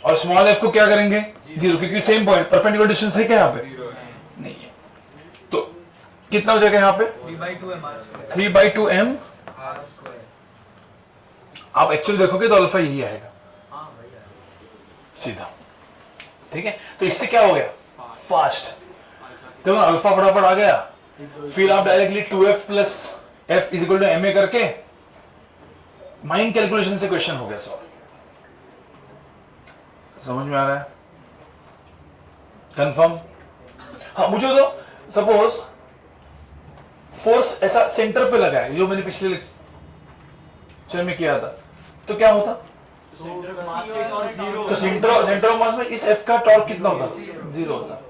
S1: और स्मॉल एफ को क्या करेंगे? 0, क्योंकि सेम पॉइंट, परपेंडिकुलर डिस्टेंस है क्या यहाँ पे? नहीं है। तो कितना हो जाएगा यहाँ पे? 3/2m। आप एक्चुअली देखोगे तो अल्फा यही आएगा सीधा, ठीक है। तो इससे क्या हो गया? फास्ट। देखो अल्फा फटाफट आ गया, फिर आप directly 2f plus f is equal to ma करके माइंड कैलकुलेशन से क्वेश्चन हो गया सॉल्व। समझ में आ रहा है? कंफर्म? हाँ, मुझे तो सपोज फोर्स ऐसा सेंटर पे लगा है, जो मैंने पिछले लेक्चर में किया था, तो क्या होता? तो सेंटर ऑफ मास में इस एफ का टॉर्क कितना होता? 0 होता,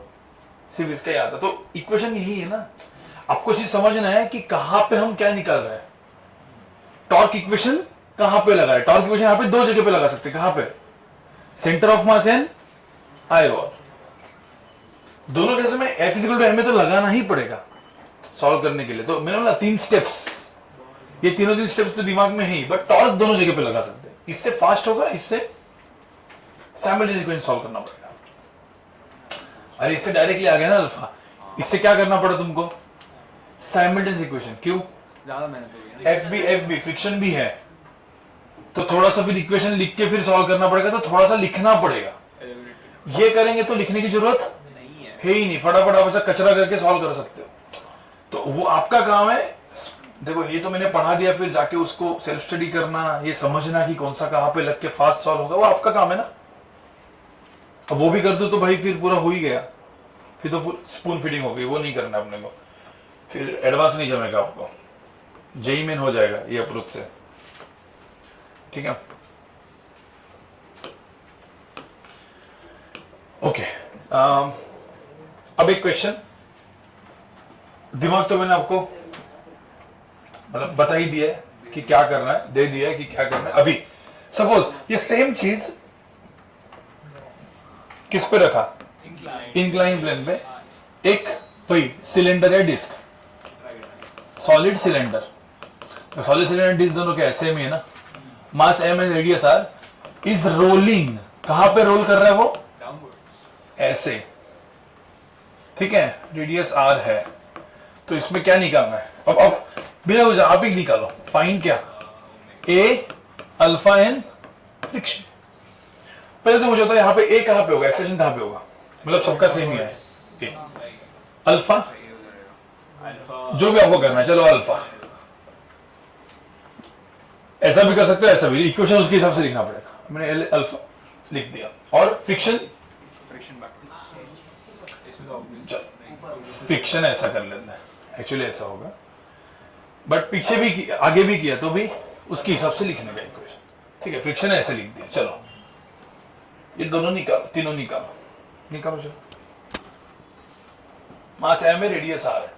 S1: सिर्फ इसका ही आता। तो इक्वेशन यही है ना। आपको चीज समझना है कि कहां पे हम क्या निकाल रहे हैं। टॉर्क इक्वेशन कहां पे लगा है? टॉर्क इक्वेशन यहां पे दो जगह पे लगा सकते हैं। कहां पे? Centre of mass and eye wall. दोनों केस में एफ इक्वल टू एम में तो लगाना ही पड़ेगा सॉल्व करने के लिए। तो मैंने बोला 3 स्टेप्स, ये तीनों स्टेप्स तो दिमाग में है ही, बट टॉर्क दोनों जगह पे लगा सकते हैं। इससे फास्ट होगा, इससे साइमल्टेनियस इक्वेशन सॉल्व करना पड़ेगा। अरे इससे डायरेक्टली आ गया ना अल्फा, इससे क्या करना पड़ा तुमको? Simultaneous equation. क्यों?
S3: ज्यादा मेहनत होगी।
S1: एफ भी फ्रिक्शन भी है, तो थोड़ा सा फिर इक्वेशन लिख के फिर सॉल्व करना पड़ेगा, तो थोड़ा सा लिखना पड़ेगा। ये करेंगे तो लिखने की जरूरत है ही नहीं, फटाफट आप ऐसा कचरा करके सॉल्व कर सकते हो। तो वो आपका काम है। देखो ये तो मैंने पढ़ा दिया, फिर जाके उसको सेल्फ स्टडी करना, ये समझना कि कौन सा कहां पे लग के फास्ट सॉल्व होगा, वो आपका काम है ना। अब वो भी कर दो तो भाई फिर पूरा हो ही गया, फिर तो स्पून फीडिंग हो गई। वो नहीं करना अपने को, फिर एडवांस नहीं जमेगा आपको। जेई मेन हो जाएगा ये अप्रोच से, ठीक है। ओके, अब एक क्वेश्चन, दिमाग तो मैंने आपको मतलब बता ही दिया है कि क्या करना है, दे दिया है कि क्या करना है। अभी सपोज ये सेम चीज किस पे रखा, इंक्लाइन प्लेन पे, एक वही सिलेंडर या disc, solid cylinder, solid cylinder disc दोनों क्या सेम ही है ना, mass M and radius R, is rolling, कहां पे रोल कर रहा है वो, ऐसे, ठीक है, रेडियस आर है। तो इसमें क्या निकालना है, अब बिना कुछ आप ही निकालो, फाइंड क्या, ए अल्फा एन फ्रिक्शन। पहले तो मुझे होता है यहाँ पे ए कहां पे होगा, एक्सेशन कहां पे होगा, मतलब सबका सेम ही है, ए अल्फा, जो भी आपको करना है, चलो अल्फा, ऐसा भी कर सकते हो, ऐसा भी, इक्वेशन उसके हिसाब से लिखना पड़ेगा। मैंने अल्फा लिख दिया, और फ्रिक्शन, फ्रिक्शन ऐसा कर लेना है, एक्चुअली ऐसा होगा, बट पीछे भी आगे भी किया तो भी उसके हिसाब से लिखने का इक्वेशन, ठीक है। फ्रिक्शन ऐसे लिख दिया, चलो ये दोनों निकालो, तीनों निकालो, निकालो चलो, मास एम है, रेडियस आर है।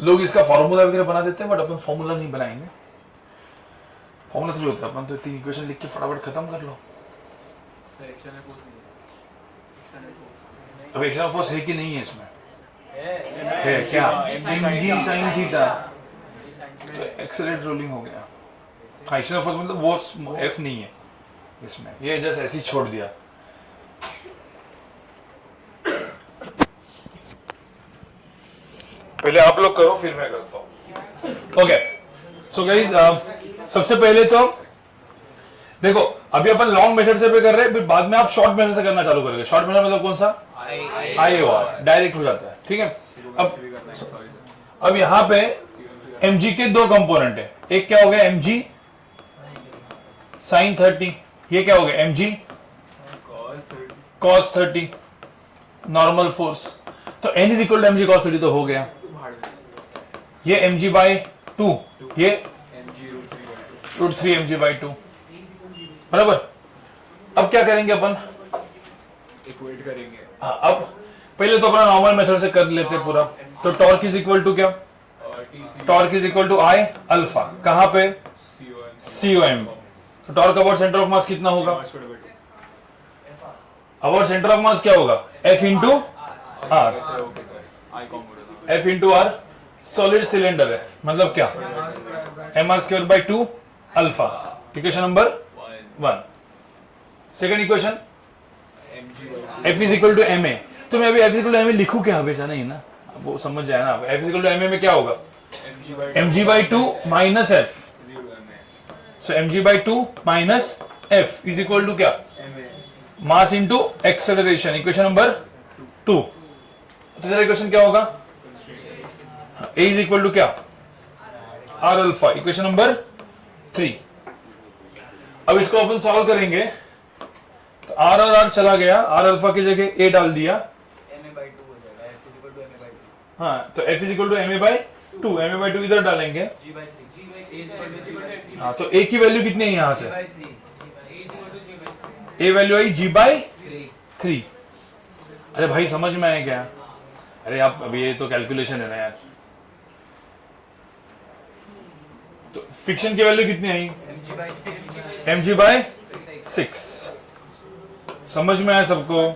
S1: लोग इसका फॉर्मूला वगैरह बना देते हैं, बट अपन फॉर्मूला नहीं बनाएंगे। फॉर्मूला तो जो होता है, अपन तो तीन इक्वेशन लिख के फटाफट खत्म कर लो। अब एक्शन ऑफ फोर्स है कि नहीं है इसमें, है क्या, mg sin थीटा, तो एक्सेलरेट रोलिंग हो गया। हाँ, एक्शन ऑफ फोर्स मतलब वो एफ नहीं है इसमें, ये जस्ट ऐसे ही छोड़ दिया। पहले आप लोग करो, फिर मैं करता हूं। ओके, सो गाइस, सबसे पहले तो देखो, अभी अपन लॉन्ग मेथड से पे कर रहे हैं, फिर बाद में आप शॉर्ट मेथड से करना चालू करोगे। शॉर्ट मेथड मतलब कौन सा, आई ओ आर, डायरेक्ट हो जाता है, ठीक है। अब यहां पे mg के दो कंपोनेंट है, एक क्या हो गया mg sin 30, ये क्या हो गया mg cos 30, नॉर्मल फोर्स, तो n is equal to mg cos 30 तो हो गया, ये mg by 2, ये √3 mg by 2, बराबर। अब क्या करेंगे अपन,
S3: इक्वेट करेंगे।
S1: हाँ, अब पहले तो अपना नॉर्मल मेथड से कर लेते हैं पूरा। तो टॉर्क इज इक्वल टू क्या, torque is equal to I alpha, कहां पे, COM। तो torque about centre of mass कितना होगा, अबाउट सेंटर ऑफ मास क्या होगा, F into R, F into R, solid cylinder है, मतलब क्या, mr² by 2 alpha, equation number 1। Second equation, F is equal to ma, तो मैं अभी F is equal to ma लिखूं क्या, हमेशा नहीं ना, वो समझ जाए ना। F is equal to ma में क्या होगा, mg by 2 minus f, so mg by 2 minus f is equal to क्या, mass into acceleration, equation number 2। तीसरा इक्वेशन क्या होगा, a इज इक्वल टू क्या, r अल्फा, इक्वेशन नंबर 3। अब इसको अपन सॉल्व करेंगे, तो r और r चला गया, r अल्फा की जगह a डाल दिया, हाँ, तो f is equal to ma by 2, ma by 2 इधर डालेंगे, हाँ, तो a की वैल्यू कितनी है यहां से, a value I g by 3। अरे भाई समझ में आया क्या, अरे आप अभी ये तो कैलकुलेशन है ना यार। तो फिक्शन की वैल्यू कितनी आई, mg by 6, समझ में आया सबको,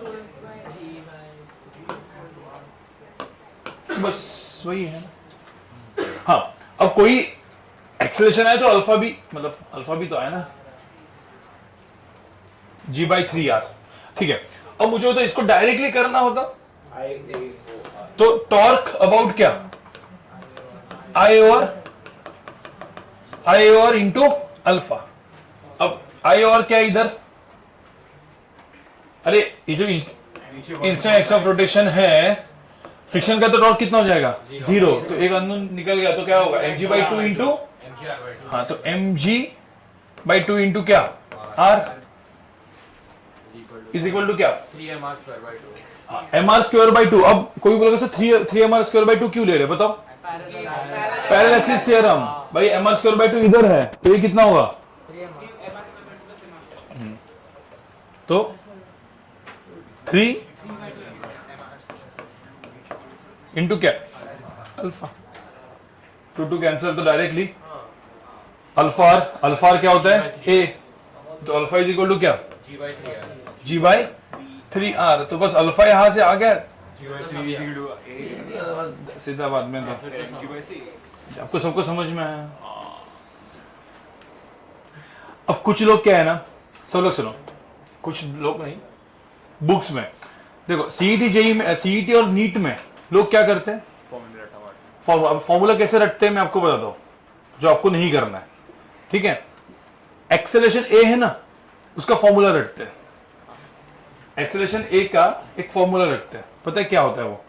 S1: बस वही है ना। हाँ, अब कोई एक्सेलरेशन है तो अल्फा भी, मतलब अल्फा भी तो आया ना, g by 3r, ठीक है। अब मुझे तो इसको डायरेक्टली करना होता, तो टॉर्क अबाउट क्या, आई ओवर इंटू अल्फा। अब आई ओवर क्या इधर, अरे ये जो इंस्टेंट एक्स ऑफ रोटेशन है, फ्रिक्शन का तो टॉर्क कितना हो जाएगा, 0, तो एक अननोन निकल गया, तो क्या होगा mg by 2 इंटू, हाँ, तो mg by 2 इंटू क्या, r इज इक्वल टू क्या, mr²/2। अब कोई बोलेगा सर 3mr²/2 क्यों ले रहे बताओ? Parallel axis theorem. भाई mr²/2 इधर है तो ये कितना होगा? तो 3 इंटू क्या? अल्फा। 2 कैंसिल तो डायरेक्टली अल्फा आर क्या होता है? ए। तो अल्फा इज इक्वल टू क्या? G/3R। तो बस अल्फा यहां से आ गया, सीधा बात में। तो आपको सबको समझ में आया? अब कुछ लोग क्या है ना, सब लोग सुनो, कुछ लोग नहीं, बुक्स में देखो सीईटी जेई में, सीईटी और नीट में लोग क्या करते हैं? फॉर्मूला कैसे रटते हैं मैं आपको बताता हूं, जो आपको नहीं करना है, ठीक है? एक्सेलेरेशन ए है ना, उसका फॉर्मूला रटते हैं। एक्सेलेरेशन ए का एक फॉर्मूला रखते हैं, पता है क्या होता है वो?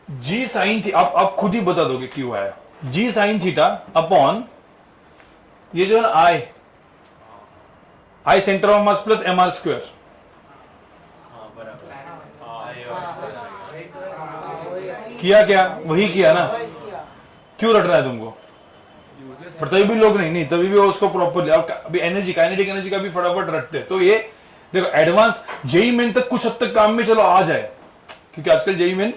S1: जी साइन थी, आप खुद ही बता दोगे क्यों आया। जी साइन थीटा अपॉन ये जो है ना I centre of mass plus mr²। किया क्या? वही किया ना। क्यों रट रहा है तुमको? पर तभी भी लोग नहीं तभी भी उसको प्रॉपरली, अभी एनर्जी काइनेटिक एनर्जी का भी फटाफट रटते हैं। तो ये देखो एडवांस जेई मेन तक कुछ हद तक काम में चलो आ जाए, क्योंकि आजकल जेई मेन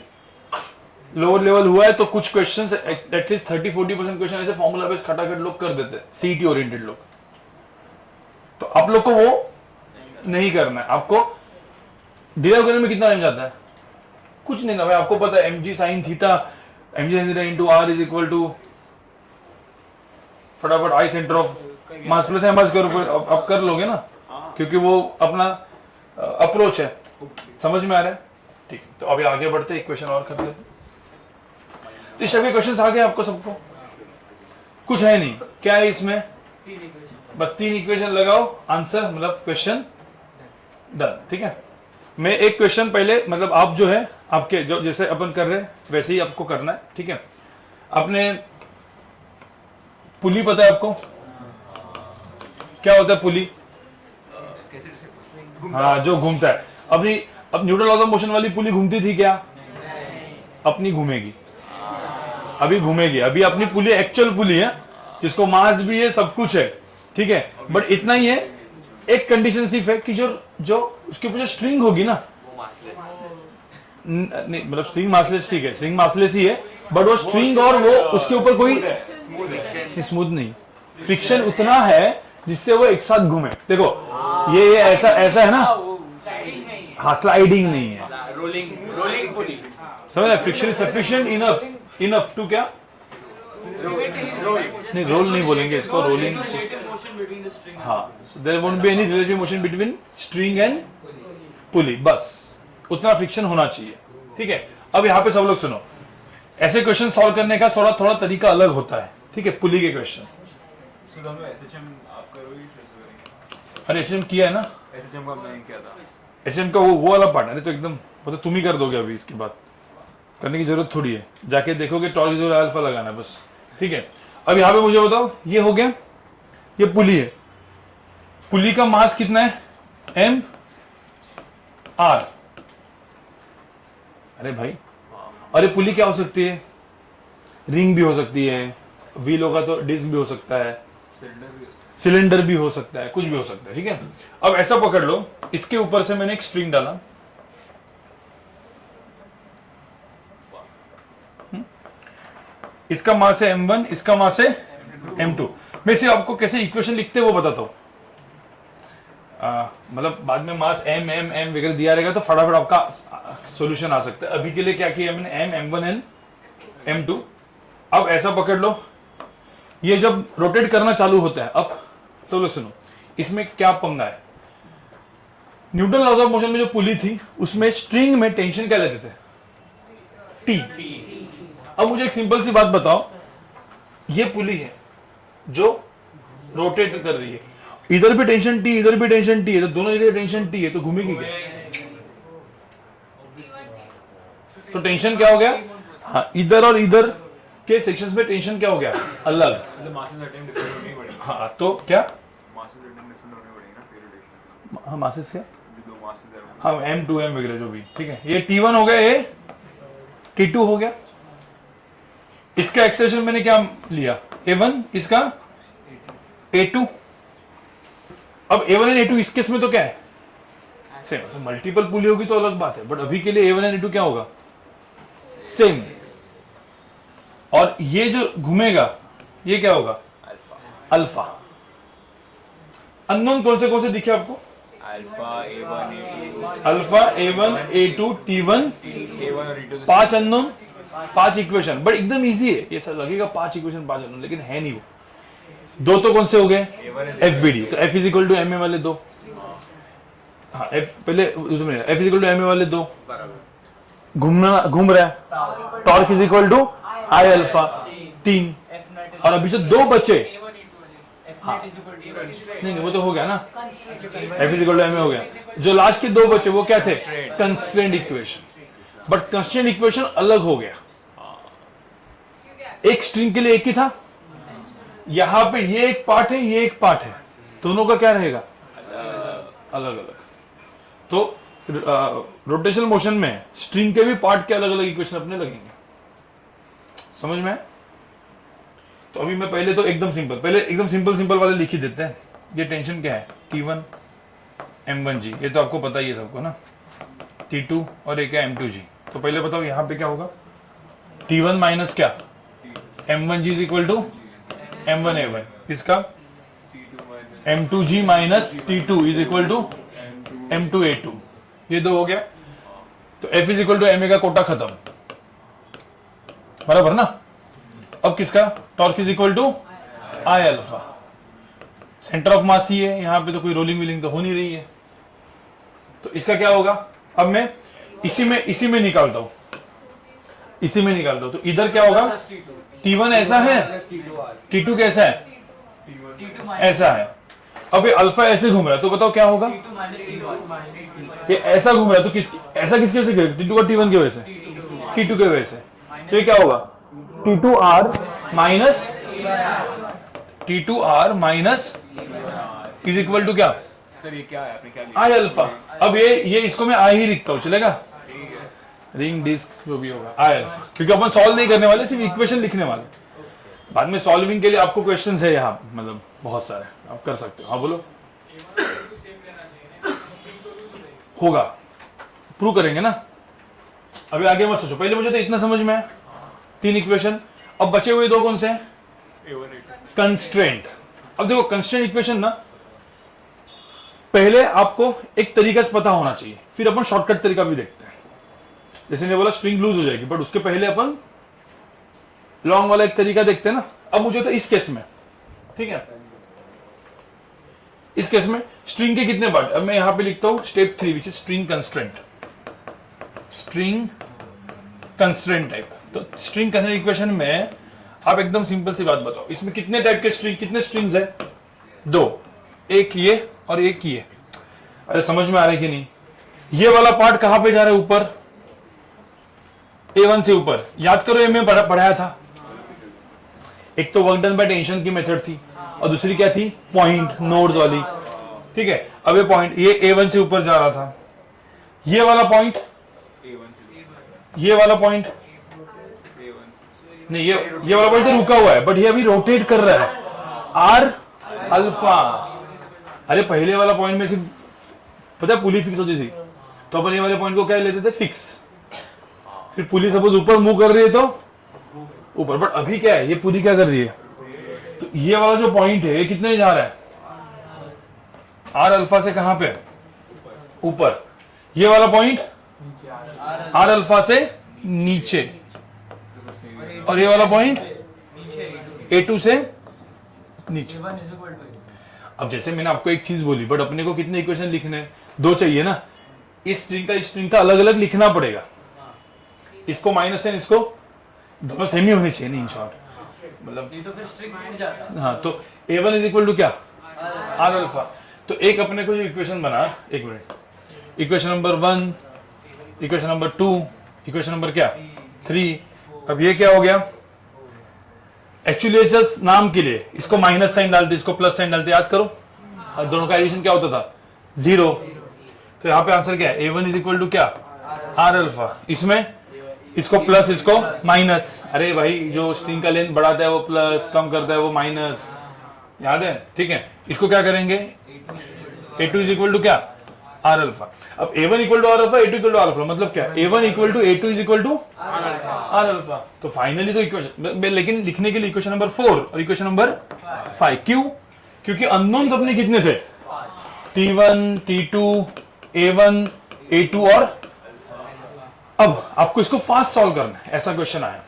S1: लोअर लेवल हुआ है तो कुछ क्वेश्चंस एटलीस्ट 30-40% क्वेश्चन ऐसे फॉर्मूला बेस्ड खटाखट लोग कर देते हैं, सीईटी ओरिएंटेड लोग। तो आप लोग को वो नहीं करना है। आपको डिराइव करने में कितना टाइम जाता है? कुछ नहीं ना भाई, आपको पता है mg sin theta into r is equal to फटाफट I centre of mass plus mr²। आप कर लोगे ना, क्योंकि वो अपना अप्रोच है। समझ में आ रहा है? ठीक, तो अभी आगे बढ़ते, एक क्वेश्चन और कर लेते। तो सभी क्वेश्चन आ गए आपको सबको? कुछ है नहीं, क्या है इसमें? बस 3 इक्वेशन लगाओ, आंसर मतलब क्वेश्चन डन। ठीक है, मैं एक क्वेश्चन पहले, मतलब आप जो है आपके जो जैसे अपन कर रहे हैं वैसे ही आपको करना है। ठीक है, आपने पुली पता है आपको? क्या होता है पुली? हाँ, जो घूमता है। अब न्यूटन लॉज ऑफ मोशन वाली पुली घूमती थी क्या? अपनी घूमेगी, अभी घूमेगी। अभी अपनी पुली एक्चुअल पुली है, जिसको मास भी है, सब कुछ है। ठीक है, बट इतना ही है, एक कंडीशन सिर्फ है कि जो उसके ऊपर जो स्ट्रिंग होगी ना, नहीं मतलब स्ट्रिंग मासलेस, ठीक है स्ट्रिंग मासलेस ही है, बट वो स्ट्रिंग और वो उसके ऊपर कोई स्मूथ नहीं, फ्रिक्शन उतना है जिससे वो एक साथ घूमे। देखो ये ऐसा है ना, हाँ स्लाइडिंग नहीं है,
S3: रोलिंग पुली।
S1: समझ? Friction is sufficient enough to क्या? नहीं, रोल नहीं बोलेंगे इसको, रोलिंग। हाँ, there won't be any relative motion between string and pulley, बस उतना फ्रिक्शन होना चाहिए। ठीक है, अब यहाँ पे सब लोग सुनो, ऐसे क्वेश्चन सॉल्व करने का थोड़ा तरीका अलग होता है। ठीक है, पुली के क्वेश्चन। अरे एसएचएम किया है ना?
S3: एसएचएम का मैंने किया था।
S1: एसएचएम का वो वाला पार्ट, अरे तो एकदम मतलब तुम ही कर दोगे, अभी इसके बाद करने की जरूरत थोड़ी है, जाके देखोगे टॉर्क जो अल्फा लगाना है बस। ठीक है, अब यहाँ पे मुझे बताओ, ये हो गया, ये पुली है, पुली का मास कितना है? m r। अरे भाई, अरे पुली क्या हो सकती है? रिंग भी हो सकती है, व्हील होगा तो डिस्क भी हो सकता है, सिलेंडर भी हो सकता है, कुछ भी हो सकता है। ठीक है, अब ऐसा पकड़ लो, इसके ऊपर से मैंने एक स्ट्रिंग डाला, इसका मास है m1, इसका मास है m2। मैं सिर्फ आपको कैसे इक्वेशन लिखते हैं वो बताता हूं, मतलब बाद में मास m वगैरह दिया रहेगा तो फटाफट आपका सॉल्यूशन आ सकता है। अभी के लिए क्या किया मैंने? m, m1 and m2। अब ऐसा पकड़ लो, ये जब रोटेट करना चालू होता है, अब सब लोग सुनो, इसमें क्या पंगा है? न्यूटन लॉज ऑफ मोशन में जो पुली थी, उसमें स्ट्रिंग में टेंशन क्या लेते थे? T। अब मुझे एक सिंपल सी बात बताओ, ये पुली है जो रोटेट कर रही है, इधर भी टेंशन T, इधर भी टेंशन T है, तो दोनों जगह टेंशन T है, तो घूमेगी क्या? तो टेंशन क्या हो गया? हाँ, इधर और इधर के सेक्शंस में टेंशन क्या हो गया? अलग। हाँ, तो क्या? हाँ, मासेस क्या?
S3: मास से जरूर
S1: हाँ M2M वगैरह जो भी, ठीक है। ये T1 हो गया, ये T2 हो गया। इसका एक्सप्रेशन मैंने क्या लिया, A1, इसका A2। अब A1 एंड A2 इस केस में तो क्या है, सेम। मल्टीपल पुली होगी तो अलग बात है, बट अभी के लिए A1 एंड A2 क्या होगा, सेम। और ये जो घूमेगा ये क्या होगा, अल्फा। अननोन कौन से दिखे आपको,
S3: alpha A1 A2
S1: alpha A1 A2 T1,
S3: A1 और E2
S1: 5 अननोन, 5 इक्वेशन। बट एकदम इजी है, ये सब लगेगा 5 इक्वेशन 5 अननोन, लेकिन है नहीं वो। दो तो कौन से हो गए, FBD। तो F is equal to MA वाले 2, हाँ F पहले F is equal to MA वाले 2, घूम रहा है। Torque is equal to I alpha 3। और अभी जो दो बचे, हाँ नहीं वो तो हो गया ना, F is equal to MA हो गया। जो लास्ट के दो बचे वो क्या थे, constraint equation. But constraint equation अलग हो गया, एक स्ट्रिंग के लिए एक ही था, यहां पे ये एक पार्ट है, ये एक पार्ट है, दोनों का क्या रहेगा, अलग अलग। तो रोटेशनल मोशन में स्ट्रिंग के भी पार्ट के अलग अलग इक्वेशन अपने लगेंगे, समझ में। तो अभी मैं पहले तो एकदम सिंपल वाले लिख ही देते हैं। ये टेंशन क्या है, T1 M1G, ये तो आपको पता ही है सबको ना। T2 और एक है M2G। तो पहले बताओ यहां पे क्या होगा, T1 माइनस क्या, M1G is equal to M1A1, किसका, M2G minus T2 is equal to M2A2। ये दो हो गया। तो F is equal to MA का कोटा खत्म, बराबर ना। अब किसका, torque is equal to I alpha. Centre of mass ही है, यहां पे तो कोई रोलिंग व्हीलिंग तो हो नहीं रही है। तो इसका क्या होगा, अब मैं इसी में निकालता हूं, तो इधर क्या होगा, T1 ऐसा है, T2 कैसा है, ऐसा है। अब ये अल्फा ऐसे घूम रहा है, तो बताओ क्या होगा, ये ऐसा घूम रहा है, तो ऐसा किसके वजह से, T2 और T1 की वजह से, T2 के वजह से। तो ये क्या होगा, T2R minus is equal to क्या,
S3: सर ये क्या है, आपने क्या लिया,
S1: I अल्फा। अब ये इसको मैं I ही लिखता हूं, चलेगा, रिंग डिस्क जो भी होगा I अल्फा, क्योंकि अपन सॉल्व नहीं करने वाले, सिर्फ इक्वेशन लिखने वाले। बाद में सॉल्विंग के लिए आपको क्वेश्चंस है यहाँ, मतलब बहुत सारे आप कर सकते हो। हाँ बोलो, होगा, प्रूव करेंगे ना। अभी आगे मत सोचो, पहले मुझे तो इतना समझ में है, 3 इक्वेशन। अब बचे हुए दो कौन से हैं,
S3: A1 A2
S1: कंस्ट्रेंट। अब देखो कंस्ट्रेंट इक्वेशन ना, पहले आपको एक तरीका से पता होना चाहिए, फिर अपन शॉर्टकट तरीका भी देखते हैं। जैसे ने बोला स्ट्रिंग लूज हो जाएगी, बट उसके पहले अपन लॉन्ग वाला एक तरीका देखते हैं ना। अब मुझे तो इस केस में, ठीक है, इस केस में स्ट्रिंग के कितने पार्ट, अब मैं यहां पे लिखता हूं step 3 which is string constraint type. तो स्ट्रिंग कंस्ट्रेंट इक्वेशन में आप एकदम सिंपल सी बात बताओ, इसमें कितने टाइप के कितने स्ट्रिंग्स है, 2, एक ये और एक ये। अरे समझ में आ रहा है कि नहीं, ये वाला पार्ट कहां पे जा रहा है, ऊपर, A1 से ऊपर। याद करो ये मैं पढ़ाया था, एक तो वर्क डन बाय टेंशन की मेथड थी और दूसरी क्या थी, पॉइंट नोड्स वाली, ठीक है। अब ये पॉइंट ये A1 से ऊपर जा रहा था, ये वाला पॉइंट,
S3: A1 से
S1: ये वाला पॉइंट
S3: A1
S1: नहीं, ये वाला पॉइंट तो रुका हुआ है, बट ये अभी रोटेट कर रहा है, R अल्फा। अरे पहले वाला पॉइंट में सिर्फ पता है पुली फिक्स होती थी, तो अपन ये वाले पॉइंट को क्या लेते थे, फिक्स। फिर पुली सपोज ऊपर मूव कर रही है तो ऊपर, बट अभी क्या है, ये पुली क्या कर रही है, तो ये वाला जो पॉइंट है ये कितने जा रहा है, R अल्फा से कहां पे, ऊपर। ये वाला पॉइंट R अल्फा से नीचे, और ये वाला पॉइंट A2 से नीचे। अब जैसे मैंने आपको एक चीज बोली, बट अपने को कितने इक्वेशन लिखने हैं, 2 चाहिए ना। इस स्ट्रिंग का अलग अलग लिखना पड़ेगा, इसको माइनस है, इसको दोनों सेम ही होने चाहिए, नहीं इन शॉर्ट मतलब,
S2: तो फिर स्ट्रिंग टूट जाता है।
S1: हाँ। तो A1 इज इक्वल टू क्या, R अल्फा। तो एक अपने को जो इक्वेशन बना, एक minute, equation number 1, equation number 2, equation नंबर क्या 3। अब ये क्या हो गया, एक्चुअली जस्ट नाम के लिए इसको माइनस साइन डालते, इसको प्लस साइन डालते, याद करो। और दोनों का एडिशन क्या होता था, 0। तो यहाँ पे आंसर क्या है, A1 इज इक्वल टू क्या, आर अल्फा। इसमें इसको प्लस इसको माइनस, अरे भाई जो स्ट्रिंग का लेंथ बढ़ाता है वो प्लस, कम करता है वो माइनस, याद है, ठीक है। इसको क्या करेंगे, A2 इज इक्वल टू क्या, आर अल्फा। अब A1 equal to R alpha, A2 equal to R alpha, मतलब क्या, A1 equal to A2 is equal to R alpha. तो फाइनली तो इक्वेशन, लेकिन लिखने के लिए इक्वेशन नंबर 4 और इक्वेशन नंबर 5, क्यों, क्योंकि अननोन्स अपने कितने थे, T1, T2, A1, A2 और अब आपको इसको फास्ट सॉल्व करना है, ऐसा क्वेश्चन आया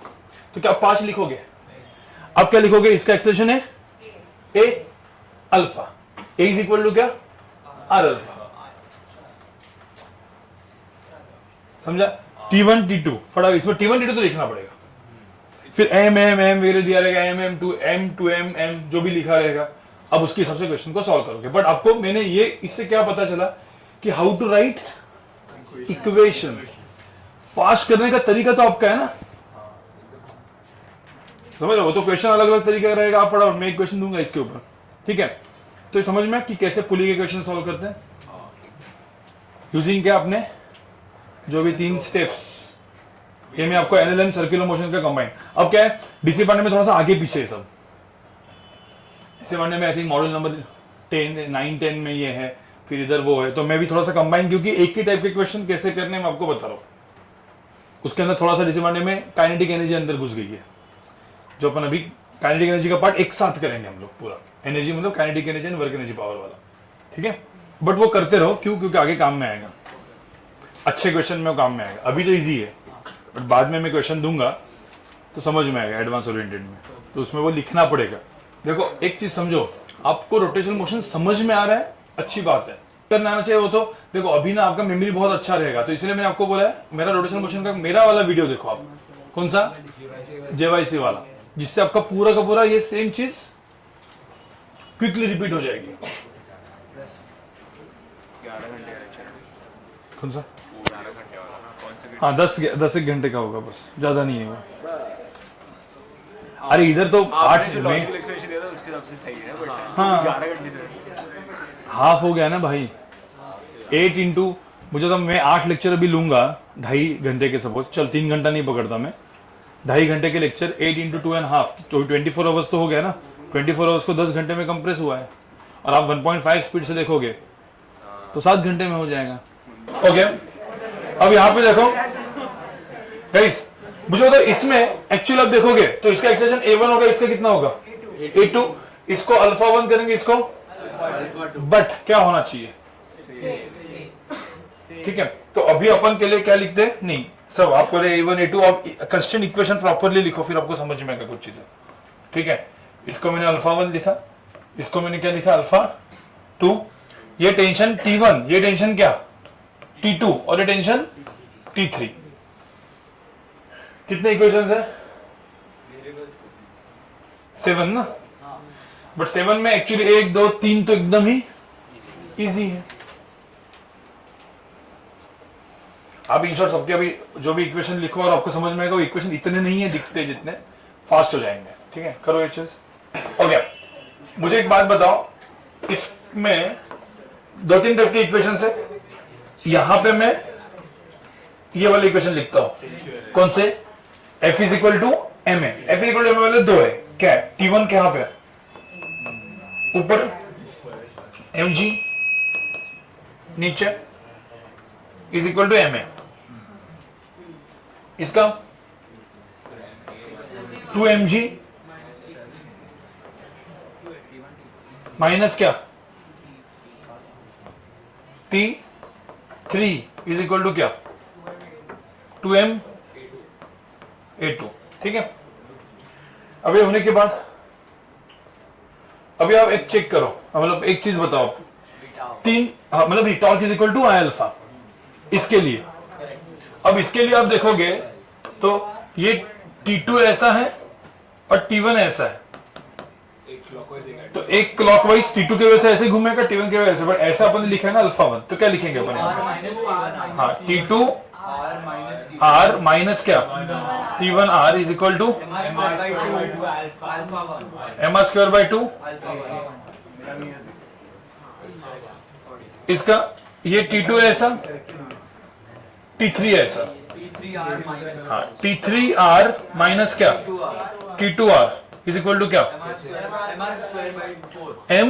S1: तो क्या आप 5 लिखोगे, अब क्या लिखोगे, इसका एक्सप्रेशन है A alpha, A is equal to क्या, आर अल्फा, समझा। T1 T2 फटाफट इसमें T1 T2 तो लिखना पड़ेगा, फिर M M M वगैरह दिया रहेगा, M to M M जो भी लिखा रहेगा, अब उसके हिसाब से क्वेश्चन को सॉल्व करोगे। बट आपको मैंने ये इससे क्या पता चला कि how to write equations, fast करने का तरीका तो आपका है ना, समझ रहे हो, तो क्वेश्चन अलग अलग तरीके का रहेगा। आप फटाफट मैं एक क्वेश्चन दूंगा इसके ऊपर, ठीक है, तो समझ में कि कैसे पुली के क्वेश्चन सॉल्व करते हैं, यूजिंग क्या अपने जो भी 3 स्टेप्स, ये मैं आपको एनएलएम सर्कुलर मोशन का कंबाइन। अब क्या है, डीसी पांडे में थोड़ा सा आगे पीछे है सब, डीसी पांडे में आई थिंक मॉडल नंबर 9-10 में ये है, फिर इधर वो है, तो मैं भी थोड़ा सा कंबाइन, क्योंकि एक ही टाइप के क्वेश्चन कैसे करने मैं आपको बता रहा हूँ। उसके अंदर थोड़ा सा डीसी पांडे में काइनेटिक एनर्जी अंदर घुस गई है, जो अपन अभी काइनेटिक एनर्जी का पार्ट एक साथ करेंगे हम लोग पूरा, एनर्जी मतलब kinetic energy and work energy power वाला, ठीक है। बट वो करते रहो, क्यों, क्योंकि आगे काम में आएगा, अच्छे क्वेश्चन में वो काम में आएगा। अभी तो इजी है, बट बाद में मैं क्वेश्चन दूंगा तो समझ में आएगा एडवांस ओरिएंटेड में, तो उसमें वो लिखना पड़ेगा। देखो एक चीज समझो, आपको रोटेशनल मोशन समझ में आ रहा है, अच्छी बात है, करना आना चाहिए वो तो। देखो अभी ना आपका मेमोरी बहुत अच्छा रहेगा, तो इसलिए मैंने आपको बोला है मेरा रोटेशनल मोशन का मेरा वाला वीडियो देखो आप, कौन सा, JYC वाला, जिससे आपका पूरा का पूरा ये सेम चीज क्विकली रिपीट हो जाएगी।
S3: 11 घंटे का लेक्चर है,
S1: कौन सा,
S3: वो 11 घंटे वाला ना, कौन सा,
S1: हाँ 10 एक घंटे का होगा, बस ज्यादा नहीं है वो। अरे इधर तो 8
S3: जो
S1: में
S3: लॉजिकल एक्सप्लेनेशन दिया था उसके हिसाब से सही है, बट
S1: हाँ।
S3: 11 घंटे थे,
S1: हाफ हो गया ना भाई, 8 इंटू, मुझे तो मैं 8 लेक्चर अभी लूंगा 2.5 घंटे के, सपोज चल 3 घंटा नहीं पकड़ता मैं, 2.5 घंटे के लेक्चर 8 इंटू 2.5, तो 24 आवर्स तो हो गया ना, 24 आवर्स को 10 घंटे में कंप्रेस हुआ है, और आप 1.5 स्पीड से देखोगे तो 7 घंटे में हो जाएगा। ओके अब यहाँ पे देखो गाइस, मुझे बताओ इसमें एक्चुअल आप देखोगे तो इसका एक्सप्रेशन A1 होगा, इसका कितना होगा, A2, इसको अल्फा 1 करेंगे, इसको बट क्या होना चाहिए, ठीक है। तो अभी अपन के लिए क्या लिखते हैं, नहीं सब आपको A1 A2, आप कंस्टेंट इक्वेशन प्रॉपर्ली लिखो, फिर आपको समझ में आएगा कुछ चीजें, ठीक है। इसको मैंने अल्फा 1 लिखा, इसको मैंने क्या लिखा, अल्फा 2, ये टेंशन T1, ये टेंशन क्या T2, और ये टेंशन T3। कितने इक्वेशंस है, 7 ना, बट 7 में एक्चुअली 1 2 3 तो एकदम ही इजी है। आप इन शॉर्ट सबके अभी जो भी इक्वेशन लिखो और आपको समझ में आएगा, वो इक्वेशन इतने नहीं है दिखते जितने, फास्ट हो जाएंगे, ठीक है। करो ये चीज, ओके। मुझे एक बात बताओ, इसमें 2-3 टाइप के इक्वेशन है, यहां पे मैं ये वाले इक्वेशन लिखता हूं, कौन से, F is equal to M a, F is equal to M a वाले 2 है, क्या है, T1 कहां पे ऊपर, mg नीचे is equal to M a, इसका 2mg माइनस क्या T3 इज इक्वल टू क्या 2m(a2), ठीक है। अभी होने के बाद अभी आप एक चेक करो, मतलब एक चीज बताओ, 3 मतलब torque is equal to I alpha, इसके लिए अब इसके लिए आप देखोगे तो ये T2 ऐसा है और T1 ऐसा है, तो एक क्लॉकवाइज T2 के वजह से ऐसे घूमेगा, T1 के वजह से, बट ऐसा अपन लिखा है ना अल्फा 1, तो क्या लिखेंगे अपन, हाँ T2 R माइनस क्या T1 R is equal to mr² by 2, इसका ये T2 है ऐसा, T3 है ऐसा,
S2: T3R minus
S1: हाँ T3R माइनस क्या, T2R इज इक्वल टू क्या,
S2: MR square by 4
S1: M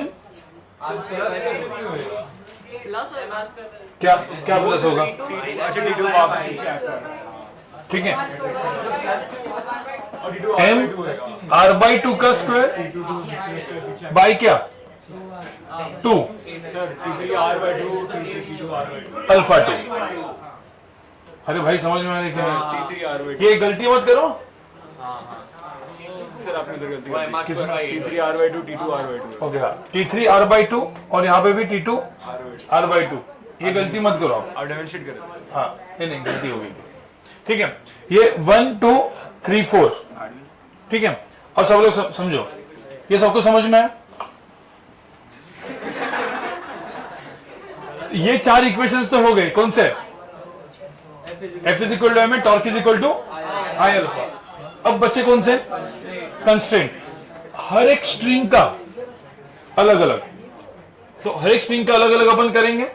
S2: R square कैसे नहीं होएगा
S4: प्लस और MR स्क्वायर
S1: क्या क्या प्लस होगा,
S3: अच्छा T2 आप चेक कर रहे हैं
S1: ठीक है,
S3: और T2
S1: M R/2 का स्क्वायर बाई क्या 2
S3: सर T3R/2 T2R/2
S1: अल्फा 2। अरे भाई समझ में आ रही है,
S3: T3R/2
S1: ये गलती मत करो,
S3: सर आपने इधर गलती
S4: वो
S3: कर
S4: MR
S3: the
S4: square by 8
S3: T3R/2 T2R/2
S1: okay हाँ T3R/2 और यहाँ पे भी T2 R/2, ये गलती मत करो आप,
S3: आप डेमोंस्ट्रेट करें
S1: हाँ ये नहीं गलती हो गई, ठीक है, ये 1 2 3 4, ठीक है, और सब लोग समझो, ये सबको समझ में है, ये 4 इक्वेशंस तो हो गए, कौन से, F is equal to m, torque is equal to I alpha. अब बच्चे कौन से, कंस्ट्रेंट, हर एक स्ट्रिंग का अलग अलग, तो हर एक स्ट्रिंग का अलग अलग अपन करेंगे।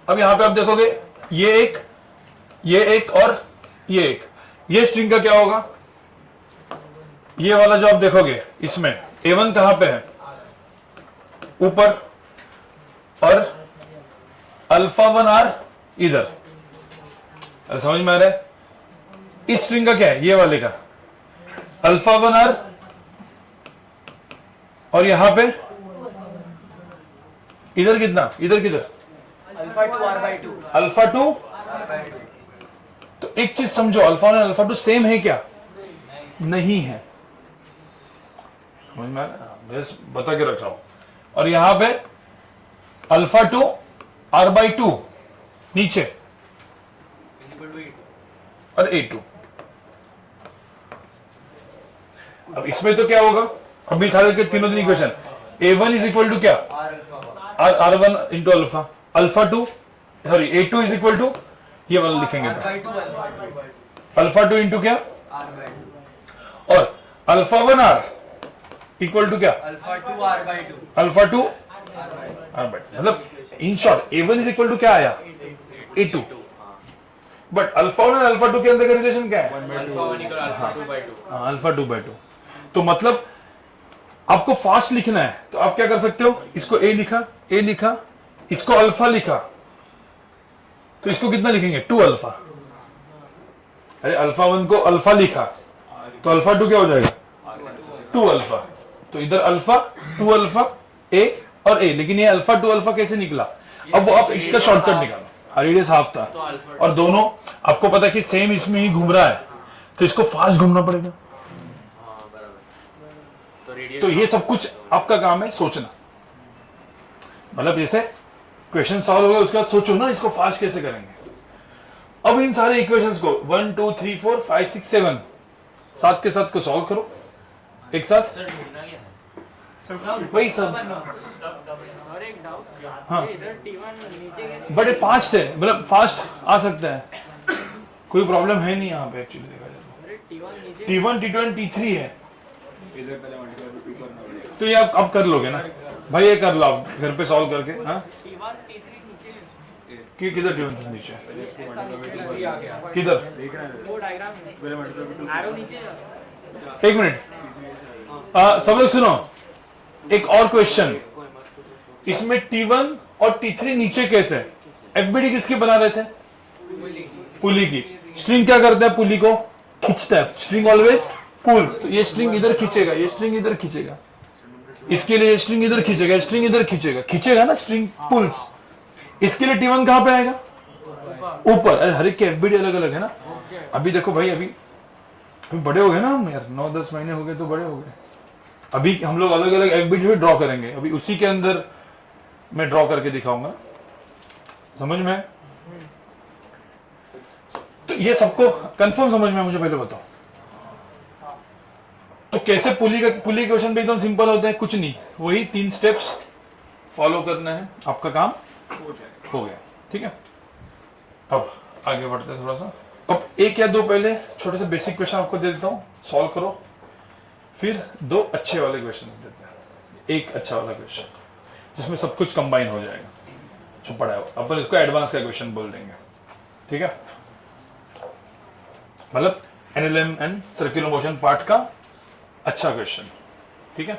S1: अब यहां पे आप देखोगे ये एक और ये एक, ये स्ट्रिंग का क्या होगा, ये वाला जो आप देखोगे इसमें A1 कहां पे है, ऊपर, और अल्फा 1R इधर, अरे समझ में आ रहा है, इस स्ट्रिंग का क्या है, ये वाले का अल्फा 1R, और यहां पे इधर कितना, इधर किधर
S2: अल्फा 2R/2
S1: अल्फा 2, तो एक चीज समझो, अल्फा 1 और अल्फा 2 सेम है क्या, नहीं है, समझ में आ रहा है? बस बता के रख रहा हूं, और यहां पे अल्फा 2 R/2 नीचे और A2। अब इसमें तो क्या होगा, अभी सारे के तीनों equation, A1 is equal to क्या, R1 into alpha, alpha 2 sorry A2 is equal to, ये वाला लिखेंगे तो अल्फा 2 इंटू क्या, और अल्फा 1R इक्वल टू क्या,
S2: अल्फा 2R/2
S1: अल्फा 2 R/2, मतलब in short A1 is equal to क्या आया, A2, बट अल्फा 1 और अल्फा 2 के अंदर का रिलेशन क्या है,
S4: अल्फा 1 इक्वल अल्फा 2/2
S1: हाँ अल्फा 2/2। तो मतलब आपको फास्ट लिखना है तो आप क्या कर सकते हो, इसको A लिखा, इसको अल्फा लिखा, तो इसको कितना लिखेंगे 2 अल्फा, अरे अल्फा 1 को अल्फा लिखा तो अल्फा 2 क्या हो जाएगा 2 अल्फा, तो इधर अल्फा 2 अल्फा A और A, लेकिन ये अल्फा 2 अल्फा कैसे निकला, अब वो आप इसका शॉर्टकट निकालो, रेडियस हाफ था
S4: तो अल्फा
S1: और दोनों आपको पता है कि सेम इसमें ही घूम रहा है, तो इसको फास्ट घूमना पड़ेगा,
S4: हाँ बराबर, तो रेडियस
S1: तो ये सब कुछ आपका काम है सोचना, मतलब जैसे क्वेश्चन सॉल्व हो गया उसके बाद सोचो ना इसको फास्ट कैसे करेंगे। अब इन सारे इक्वेशंस को 1 2 3 4 5 6 7 साथ के साथ को सॉल्व करो एक साथ,
S4: सर ढूंढना क्या है,
S1: वही सब,
S4: और एक डाउट,
S1: हाँ
S4: इधर T1 नीचे कैसे,
S1: बड़े फास्ट है, मतलब फास्ट आ सकता है, कोई प्रॉब्लम है नहीं यहाँ पे एक्चुअली देखा जाए
S4: अरे T1 नीचे,
S1: T1 T2 and T3 है,
S3: इधर पहले मल्टीप्लाई 2 करना पड़ेगा
S1: तो ये आप अब कर लोगे ना भाई, ये कर लो आप घर पे सॉल्व करके, हाँ
S4: T1 T3 नीचे है।
S1: कि किधर T1 नीचे है?
S2: ये आ गया
S1: किधर,
S3: देखना है
S4: वो डायग्राम
S3: पहले मल्टीप्लाई 2
S4: एरो नीचे है।
S1: एक मिनट, सब लोग सुनो, एक और क्वेश्चन, इसमें T1 और T3 नीचे कैसे है, FBD किसकी बना रहे थे, पुली की, स्ट्रिंग क्या करता है, पुली को खींचता है, स्ट्रिंग ऑलवेज पुल्स, तो ये स्ट्रिंग इधर खींचेगा, ये स्ट्रिंग इधर खींचेगा, इसके लिए स्ट्रिंग इधर खींचेगा, स्ट्रिंग इधर खींचेगा, खींचेगा ना स्ट्रिंग पुल्स, इसके लिए T1 कहां पे आएगा, ऊपर, अरे हर एक के FBD अलग अलग है ना, अभी देखो भाई अभी बड़े हो गए ना हम यार, 9-10 महीने हो गए तो बड़े हो गए, अभी हम लोग अलग अलग FBD भी ड्रॉ करेंगे, अभी उसी के अंदर मैं ड्रॉ करके दिखाऊंगा, समझ में है? तो ये सबको कंफर्म समझ में है, मुझे पहले बताओ, तो कैसे पुली क्वेश्चन पे एकदम सिंपल होते हैं, कुछ नहीं, वही 3 स्टेप्स फॉलो करना है, आपका काम हो गया, ठीक है। अब आगे बढ़ते हैं थोड़ा सा, अब एक या दो पहले छोटे से बेसिक क्वेश्चन आपको दे देता हूं, सॉल्व करो, फिर 2 अच्छे वाले क्वेश्चन देते हैं, एक अच्छा वाला क्वेश्चन जिसमें सब कुछ कंबाइन हो जाएगा, जो पढ़ा है अपन इसको एडवांस का क्वेश्चन बोल देंगे, ठीक है। मतलब NLM and circular motion part का अच्छा क्वेश्चन, ठीक है।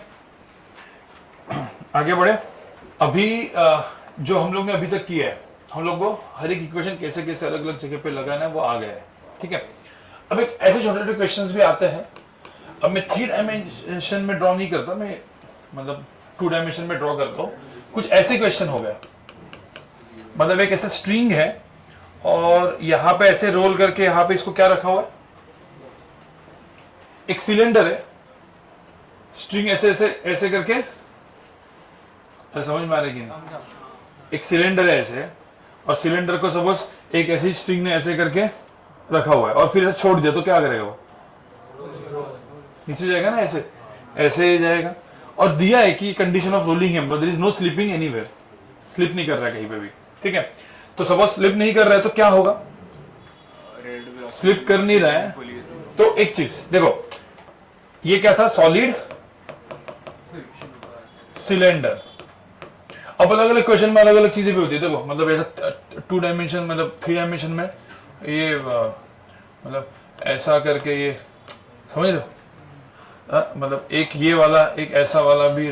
S1: आगे बढ़े। अभी जो हम लोग ने अभी तक किया है, हम लोग को हर एक इक्वेशन कैसे कैसे अलग अलग जगह पे लगाना है वो आ गया है, ठीक है। अब एक ऐसे छोटे छोटे क्वेश्चंस भी आते हैं। अब मैं 3 डायमेंशन में ड्रॉ नहीं करता, मैं मतलब 2 डायमेंशन में ड्रॉ करता हूँ। कुछ ऐसे क्वेश्चन हो गए, मतलब एक ऐसा स्ट्रिंग है और यहाँ पे ऐसे रोल करके यहाँ पे इसको क्या रखा हुआ है, एक सिलेंडर है, स्ट्रिंग ऐसे ऐसे ऐसे करके, समझ में आ रही कि नहीं? एक सिलेंडर है ऐसे, और सिलेंडर को सपोज एक ऐसी स्ट्रिंग ने ऐसे करके रखा हुआ है और फिर छोड़ दिया तो क्या करेगा वो? नीचे जाएगा ना, ऐसे ऐसे जाएगा। और दिया है कि कंडीशन ऑफ रोलिंग है, there is no slipping anywhere, slip नहीं कर रहा है कहीं पे भी, ठीक है। तो सपोज स्लिप नहीं कर रहा है तो क्या होगा? स्लिप कर नहीं रहा है तो एक चीज देखो, ये क्या था? Solid cylinder. अब अलग अलग क्वेश्चन में अलग अलग चीजें भी होती है, देखो मतलब ऐसा 2 डायमेंशन मतलब 3 डायमेंशन में ये मतलब ऐसा करके ये समझ लो, मतलब एक ये वाला एक ऐसा वाला भी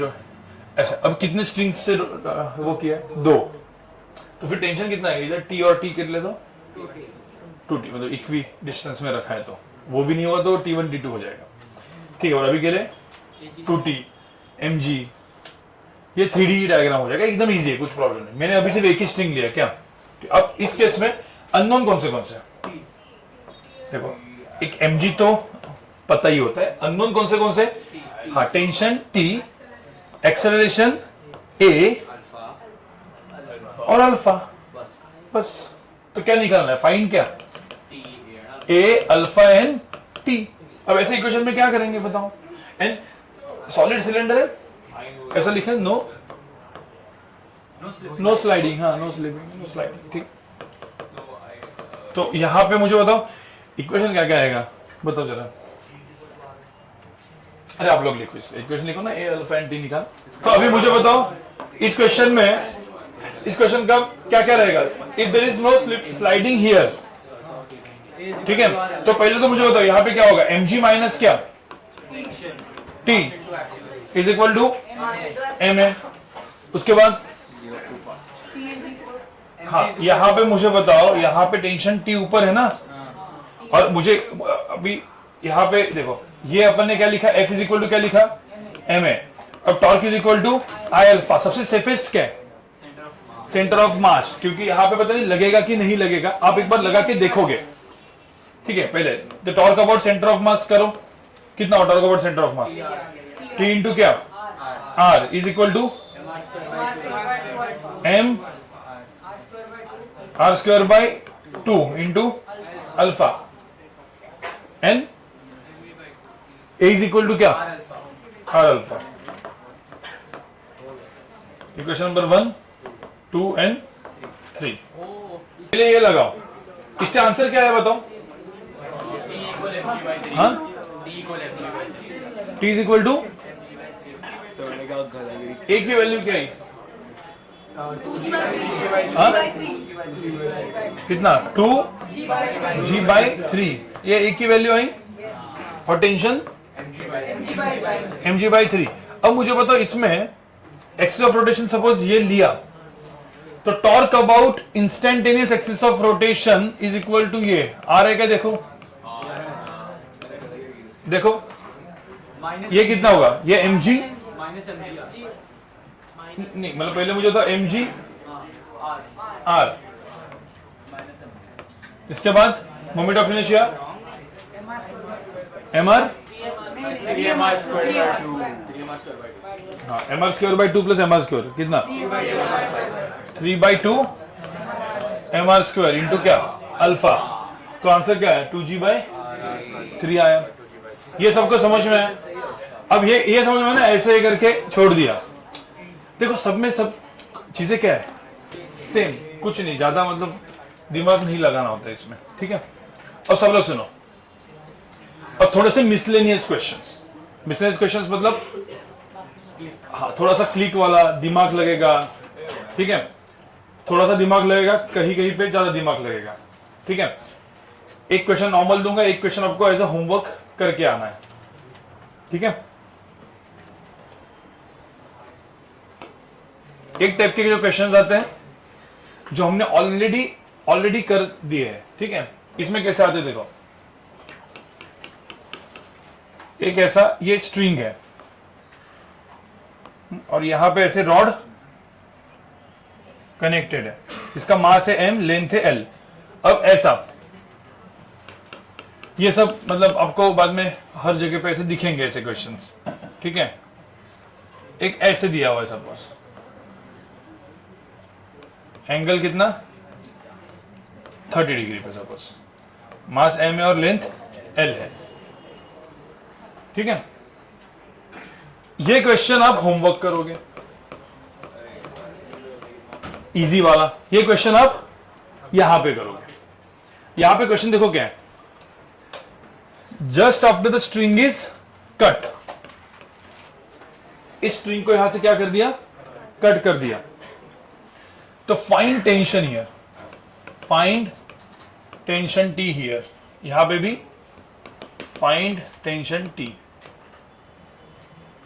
S1: ऐसा। अब कितने स्ट्रिंग्स से वो किया? 2। तो फिर टेंशन कितना है? इधर टी और टी कर ले तो 2t, मतलब इक्वी डिस्टेंस में रखा है तो वो भी नहीं होगा तो t1 t2 हो जाएगा, ठीक है। और अभी के लिए 2t mg, ये 3D डायग्राम हो जाएगा, एकदम इजी है, कुछ प्रॉब्लम नहीं। मैंने अभी सिर्फ एक ही स्ट्रिंग लिया क्या। अब इस केस में अननोन कौन से देखो, एक mg तो पता ही होता है, अननोन कौन से? हाँ, टेंशन t, एक्सेलरेशन a और अल्फा, बस। तो क्या निकालना है? फाइंड क्या? a alpha and t। अब ऐसे इक्वेशन में क्या करेंगे बताओ? एन सॉलिड सिलेंडर है, ऐसा लिखे नो स्लाइडिंग, हाँ नो स्लिपिंग, नो स्लाइडिंग, ठीक। तो यहां पे मुझे बताओ इक्वेशन क्या क्या आएगा, बताओ जरा। अरे आप लोग लिखो, इसलिए इक्वेशन लिखो ना, ए अल्फा एन टी निकाल। तो अभी मुझे बताओ इस क्वेश्चन में, इस क्वेश्चन का क्या क्या रहेगा? If there is no sliding here, ठीक है। तो पहले तो मुझे बताओ यहाँ पे क्या होगा? mg माइनस क्या? t is equal to ma। उसके बाद हाँ, यहाँ पे मुझे बताओ, यहाँ पे टेंशन t ऊपर है ना, और मुझे अभी यहाँ पे देखो, ये अपन ने क्या लिखा? f इज इक्वल टू क्या लिखा? ma। अब torque is equal to I alpha. सबसे सेफेस्ट क्या है? सेंटर ऑफ मास, क्योंकि यहाँ पे पता नहीं लगेगा कि नहीं लगेगा, आप एक बार लगा के देखोगे, ठीक है। पहले the torque about centre of mass करो, कितना हो torque about centre of mass? t into क्या? r is equal to m r square by 2 into alpha n a is equal to क्या? r alpha. Equation number 1, 2 and 3। चलिए ये लगाओ, इससे answer क्या है बताओ? हाँ, t इज इक्वल टू एक की वैल्यू क्या है? हाँ? कितना? 2g/3, ये एक की वैल्यू आई, और टेंशन mg/3। अब मुझे बताओ इसमें एक्सिस ऑफ रोटेशन सपोज ये लिया, तो torque about instantaneous axis of rotation is equal to ये आ रहा है क्या? देखो ये कितना होगा? ये mg नहीं, मतलब पहले मुझे था mg r, इसके बाद मोमेंट ऑफ इनर्शिया mr, हाँ mr square by 2 plus mr square कितना? 3/2 mr स्क्वायर इंटू क्या? अल्फा। तो आंसर क्या है? 2g/3 आया। ये सबको समझ में है? अब ये समझ में ना, ऐसे करके छोड़ दिया। देखो सब में सब चीजें क्या है? सेम, कुछ नहीं ज्यादा, मतलब दिमाग नहीं लगाना होता इसमें, ठीक है। और सब लोग सुनो, और थोड़े से मिसलेनियस क्वेश्चंस। मिसलेनियस क्वेश्चंस मतलब हाँ, थोड़ा सा क्लिक वाला दिमाग लगेगा, ठीक है। थोड़ा सा दिमाग लगेगा, कहीं कहीं पे ज्यादा दिमाग लगेगा, ठीक है। एक क्वेश्चन नॉर्मल दूंगा, एक क्वेश्चन आपको एज अ होमवर्क करके आना है, ठीक है। एक टाइप के जो क्वेश्चंस आते हैं जो हमने ऑलरेडी कर दिए हैं, ठीक है। इसमें कैसे आते हैं देखो, एक ऐसा ये स्ट्रिंग है और यहां पे ऐसे रॉड कनेक्टेड है, इसका मास है m, लेंथ है l। अब ऐसा ये सब मतलब आपको बाद में हर जगह पे ऐसे दिखेंगे ऐसे क्वेश्चंस, ठीक है। एक ऐसे दिया हुआ है सपोज, एंगल कितना 30 डिग्री पे सपोज, मास m है और लेंथ l है, ठीक है। ये क्वेश्चन आप होमवर्क करोगे, इजी वाला। ये क्वेश्चन आप यहां पे करोगे। यहां पे क्वेश्चन देखो क्या है, just after the string is cut, इस स्ट्रिंग को यहां से क्या कर दिया, कट कर दिया। तो find tension here, find tension T here, यहां पे भी फाइंड टेंशन टी,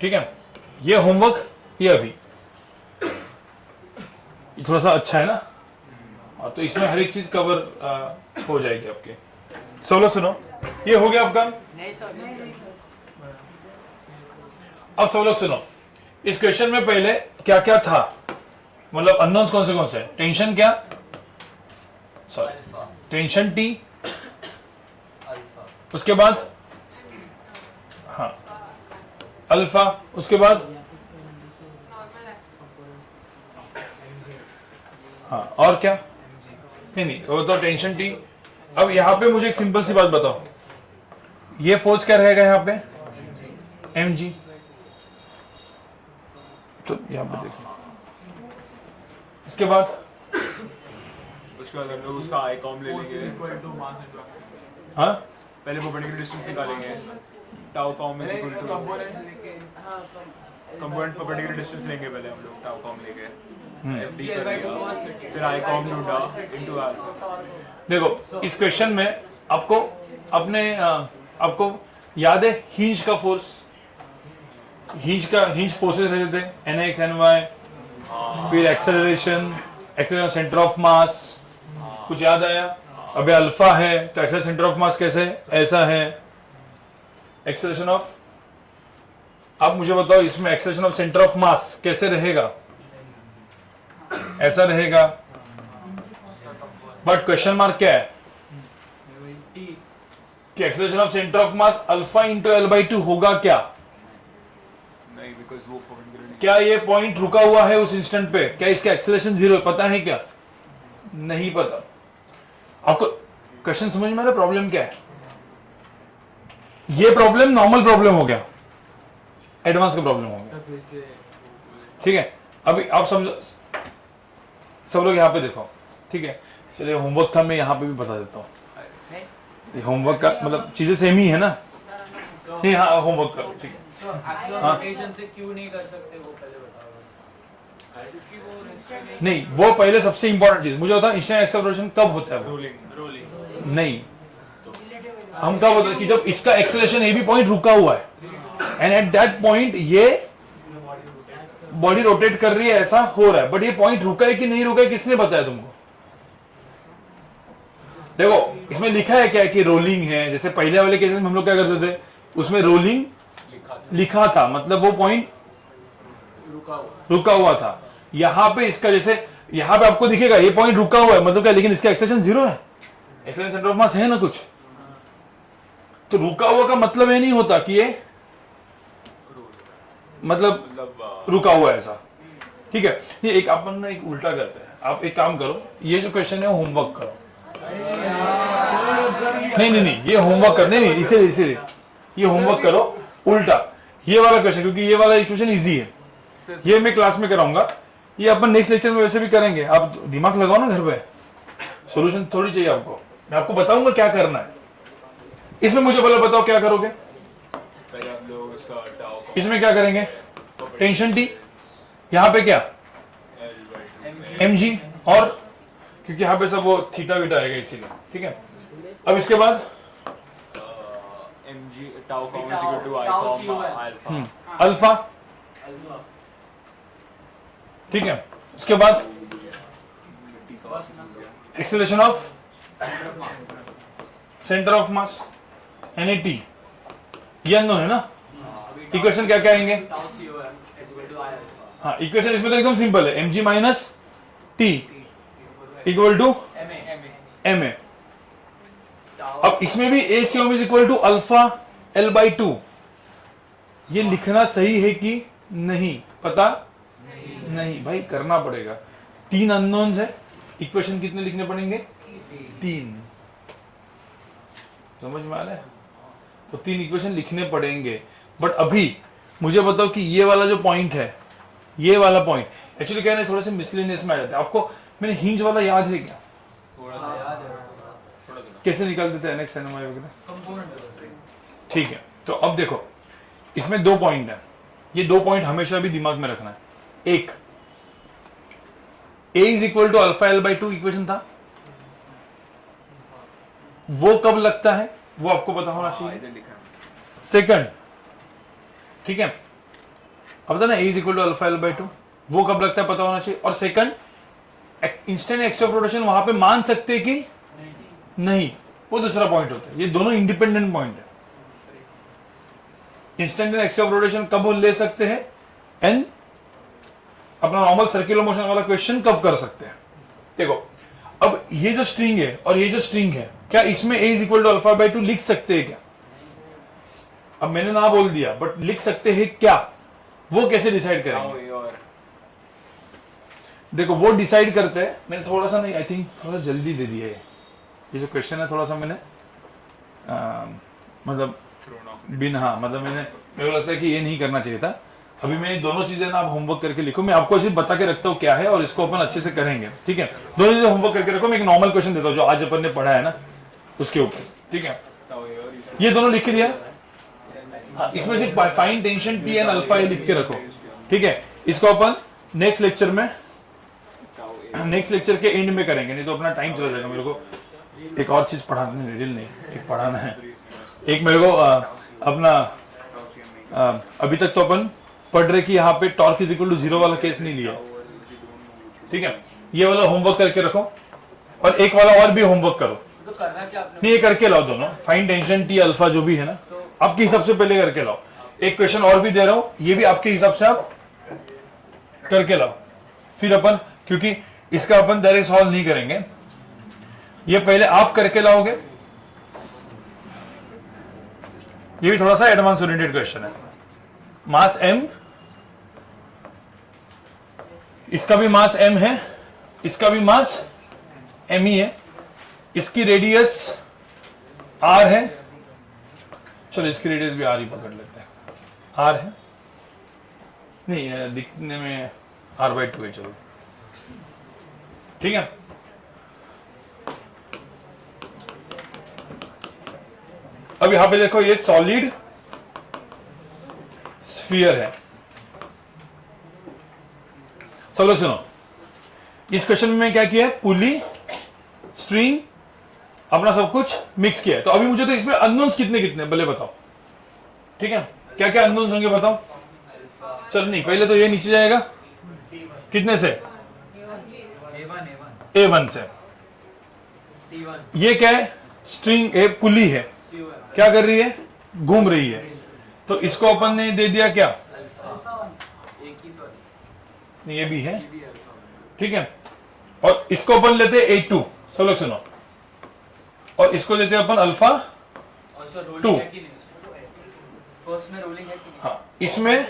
S1: ठीक है। ये होमवर्क, ये अभी थोड़ा सा अच्छा है ना, और तो इसमें हर एक चीज कवर हो जाएगी आपके। सोलो सुनो, ये हो गया आपका।
S4: नहीं सर,
S1: अब सब लोग सुनो, इस क्वेश्चन में पहले क्या क्या था, मतलब अननोन्स कौन से टेंशन क्या, सॉरी टेंशन टी, उसके बाद हाँ अल्फा, उसके बाद हाँ और क्या, नहीं वो तो टेंशन टी। अब यहां पे मुझे एक सिंपल सी बात बताओ, ये फोर्स क्या रहेगा यहां पे, mg। तो यहां पे देखो, इसके बाद
S3: उसके बाद हम लोग उसका आई कॉम ले लेंगे।
S1: हाँ
S3: पहले परपेंडिकुलर डिस्टेंस निकालेंगे, tau com is equal two
S2: components लेके
S3: कंपोनेंट परपेंडिकुलर डिस्टेंस लेंगे पहले हम लोग, टाउ कॉम लेके FD
S2: L
S3: कर
S2: by 2
S3: लिया,
S2: cos लेके।
S3: फिर आई कॉम ढूंढा इनटू अल्फा।
S1: देखो इस क्वेश्चन में आपको आपको याद है हिंज का फोर्स, हिंज फोर्सेस रहते थे NX NY, फिर एक्सेलरेशन सेंटर ऑफ मास, कुछ याद आया। अबे अल्फा है तो एक्सेलरेशन सेंटर ऑफ मास कैसे, ऐसा है एक्सेलरेशन ऑफ, आप मुझे बताओ इसमें एक्सेलरेशन ऑफ सेंटर ऑफ मास कैसे रहेगा, ऐसा रहेगा। बट क्वेश्चन मार्क क्या है कि acceleration of centre of mass alpha into L/2 होगा क्या,
S3: नहीं बिकॉज़ वो परपेंडिकुलर नहीं।
S1: क्या ये पॉइंट रुका हुआ है उस इंस्टेंट पे, क्या इसका एक्सेलरेशन 0 है, पता है क्या, नहीं पता। आपको क्वेश्चन समझ में आ रहा, प्रॉब्लम क्या है, ये प्रॉब्लम नॉर्मल प्रॉब्लम हो गया, एडवांस का प्रॉब्लम हो गया,
S2: फिर से
S1: ठीक है। अभी आप समझो, सब लोग यहाँ पे देखो, ठीक है। चलिए होमवर्क था, मैं यहाँ पे भी बता देता हूँ, ये होमवर्क का मतलब चीजें सेम ही है ना, नहीं हाँ होमवर्क करो, ठीक है। हाँ।
S2: एक्सप्लोरेशन से क्यों नहीं कर सकते वो पहले बताओ, क्योंकि वो इंस्टेंट
S1: नहीं वो पहले सबसे इंपॉर्टेंट चीज मुझे होता है, इंस्टेंट एक्सेलरेशन कब होता है वो,
S3: रोलिंग
S1: नहीं हम कब होता है कि जब इसका एक्सेलरेशन ए भी पॉइंट रुका हुआ है एंड एट दैट पॉइंट ये बॉडी रोटेट कर रही है, ऐसा हो रहा है, बट ये पॉइंट रुका है कि नहीं रुका है किसने बताया तुमको। देखो इसमें लिखा है क्या कि रोलिंग है, जैसे पहले वाले केसेस में हम लोग क्या करते थे, उसमें रोलिंग लिखा था, मतलब वो पॉइंट रुका हुआ था। यहां पे इसका जैसे यहां पे आपको दिखेगा ये पॉइंट रुका हुआ है, मतलब क्या, लेकिन इसका एक्सेलरेशन 0 है, एक्सेलरेशन सेंटर ऑफ मास है ना कुछ, तो रुका हुआ का मतलब ये नहीं होता कि ये मतलब रुका हुआ है ऐसा, ठीक है। ये एक अपन ना एक उल्टा करते हैं, आप एक काम करो, ये जो क्वेश्चन है होमवर्क करो, नहीं ये होमवर्क कर, नहीं इसीलिए ये होमवर्क करो उल्टा, ये वाला क्वेश्चन, क्योंकि ये वाला इक्वेशन इजी है, ये मैं क्लास में कराऊंगा, ये अपन नेक्स्ट लेक्चर में वैसे भी करेंगे, आप दिमाग लगाओ ना घर पे, सॉल्यूशन थोड़ी चाहिए आपको, मैं आपको बताऊंगा क्या करना है। इसमें मुझे पहले बताओ क्या करोगे,
S3: पहले हम लोग उसका टाउ कॉम
S1: इसमें क्या करेंगे, टेंशन टी, यहां पे क्या
S3: L/2
S1: mg, और क्योंकि यहाँ पे सब वो थीटा वीटा आएगा इसीलिए, ठीक है। अब इसके बाद
S3: mg tau com is equal to I comma alpha.
S1: Alpha,
S2: alpha
S1: ठीक है। उसके बाद acceleration of centre of mass NAT, ये अननोन है ना। इक्वेशन क्या क्या आएंगे?
S2: Tau COM is equal to I alpha
S1: हाँ, इक्वेशन इसमें तो एकदम सिंपल है, mg minus t equal to ma। अब इसमें भी ACOM is equal to alpha L/2। ये लिखना सही है कि नहीं पता नहीं भाई, करना पड़ेगा। 3 अननोन्स है, इक्वेशन कितने लिखने पड़ेंगे? 3। समझ में आ रहा है? तो 3 इक्वेशन लिखने पड़ेंगे। बट अभी मुझे बताओ कि ये वाला जो पॉइंट है, ये वाला पॉइंट एक्चुअली क्या है, थोड़ा सा मिसलिनियस में आ जाता है। आपको मैंने हिंज वाला याद है क्या?
S2: हाँ याद है
S1: कैसे निकाल देते हैं NX NY वगैरह?
S2: कंपोनेंट
S1: ठीक है, तो अब देखो इसमें 2 पॉइंट है, ये 2 पॉइंट हमेशा भी दिमाग में रखना है। एक A is equal to alpha L/2 equation था, वो कब लगता है वो आपको पता होना चाहिए।
S3: इधर लिखा है.
S1: सेकंड, ठीक है, अब बता ना A is equal to alpha L/2 वो कब लगता है पता होना चाहिए। और second, instant axis of rotation वहां पे मान सकते हैं कि नहीं, वो दूसरा पॉइंट होता है। ये दोनों इंडिपेंडेंट पॉइंट है। इंस्टेंट एक्सिस ऑफ रोटेशन कब ले सकते हैं एंड अपना नॉर्मल सर्कुलर मोशन वाला क्वेश्चन कब कर सकते हैं। देखो अब ये जो स्ट्रिंग है और ये जो स्ट्रिंग है, क्या इसमें A इज इक्वल टू अल्फा/2 लिख सकते हैं क्या? अब मैंने ना बोल दिया, बट लिख सकते हैं क्या, वो कैसे डिसाइड करेंगे?
S3: Tau A और
S1: देखो वो डिसाइड करते हैं। मैंने थोड़ा सा नहीं, आई थिंक थोड़ा जल्दी दे दिया है ये जो क्वेश्चन है, थोड़ा सा मैंने मतलब
S3: thrown off.
S1: बिन, हाँ मतलब मेरे को लगता है कि ये नहीं करना चाहिए था। अभी मैं दोनों चीजें ना आप होमवर्क करके लिखो, मैं आपको सिर्फ बता के रखता हूँ क्या है और इसको अपन अच्छे से करेंगे, ठीक है। दोनों चीजें होमवर्क करके रखो। मैं एक नॉर्मल क्वेश्चन देता हूँ जो आज अपन ने पढ़ा है ना उसके ऊपर, ठीक है।
S3: Tau A और
S1: ये दोनों लिख दिया, हाँ, इसमें सिर्फ fine tension T and alpha लिख के रखो, ठीक है। इसको अपन नेक्स्ट लेक्चर में,
S3: Tau A.
S1: नेक्स्ट लेक्चर के एंड में करेंगे, नहीं तो अपना टाइम चला जाएगा। मेरे को एक और चीज पढ़ाना है, रील नहीं, एक पढ़ाना है। एक मेरे को अपना अभी तक तो अपन पढ़ रहे कि यहाँ पे टॉर्क इज इक्वल टू 0 वाला केस नहीं लिया, ठीक है। ये वाला होमवर्क करके रखो और एक वाला और भी होमवर्क करो।
S2: तो करना क्या आपने?
S1: नहीं, ये करके लाओ दोनों, फाइन टेंशन T अल्फा जो भी है ना, आपके हिसाब से पहले करके लाओ। एक क्वेश्चन और भी दे रहा हूं, ये भी आपके हिसाब से आप करके लाओ। फिर अपन, क्योंकि इसका अपन डायरेक्ट सॉल्व नहीं करेंगे, ये पहले आप करके लाओगे। ये भी थोड़ा सा एडवांस ओरिएंटेड क्वेश्चन है। मास M, इसका भी मास M है, इसका भी मास M ही है, इसकी रेडियस R है। चलो इसकी रेडियस भी R ही पकड़ लेते हैं, R है, नहीं दिखने में R/2 है, चलो ठीक है। अब यहां पे देखो ये सॉलिड स्फीयर है। सब लोग सुनो, इस क्वेश्चन में क्या किया है, पुली, स्ट्रिंग, अपना सब कुछ मिक्स किया है। तो अभी मुझे तो इसमें अननोन्स कितने कितने भले बताओ, ठीक है। क्या क्या अननोन्स होंगे बताओ। चल नहीं, पहले तो ये नीचे जाएगा कितने से, A1 से।
S2: T1
S1: ये क्या है, स्ट्रिंग ए पुली है,
S2: COM
S1: क्या कर रही है, घूम रही है। तो इसको अपन ने दे दिया क्या,
S2: एक ही तो
S1: नहीं, ये भी है,
S2: भी अल्फा
S1: ठीक है। और इसको अपन लेते A2, सब लोग सुनो, और इसको लेते अपन अल्फा।
S2: और सर
S1: Two.
S2: रोलिंग है कि नहीं? फर्स्ट में रोलिंग है कि नहीं?
S1: हाँ, इसमें